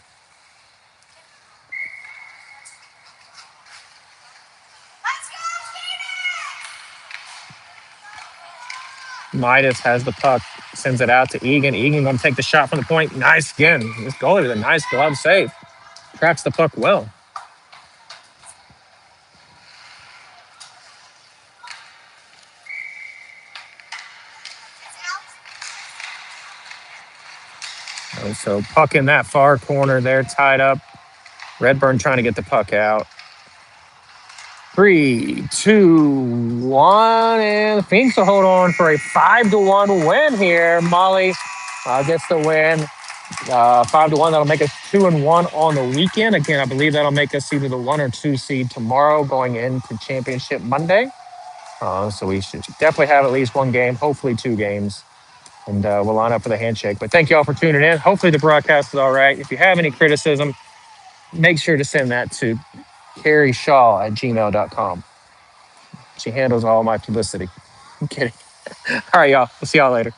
Midas has the puck, sends it out to Egan. Egan going to take the shot from the point. Nice again. This goalie with a nice glove save. Tracks the puck well. So puck in that far corner there, tied up. Redburn trying to get the puck out. 3, 2, 1, and the Phoenix will hold on for a 5-1 win here. Molly gets the win. 5-1. That'll make us 2-1 on the weekend. Again, I believe that'll make us either the 1 or 2 seed tomorrow going into championship Monday. So we should definitely have at least one game, hopefully 2 games, and we'll line up for the handshake. But thank you all for tuning in. Hopefully the broadcast is all right. If you have any criticism, make sure to send that to carrieshaw@gmail.com. She handles all my publicity. I'm kidding. All right, y'all. We'll see y'all later.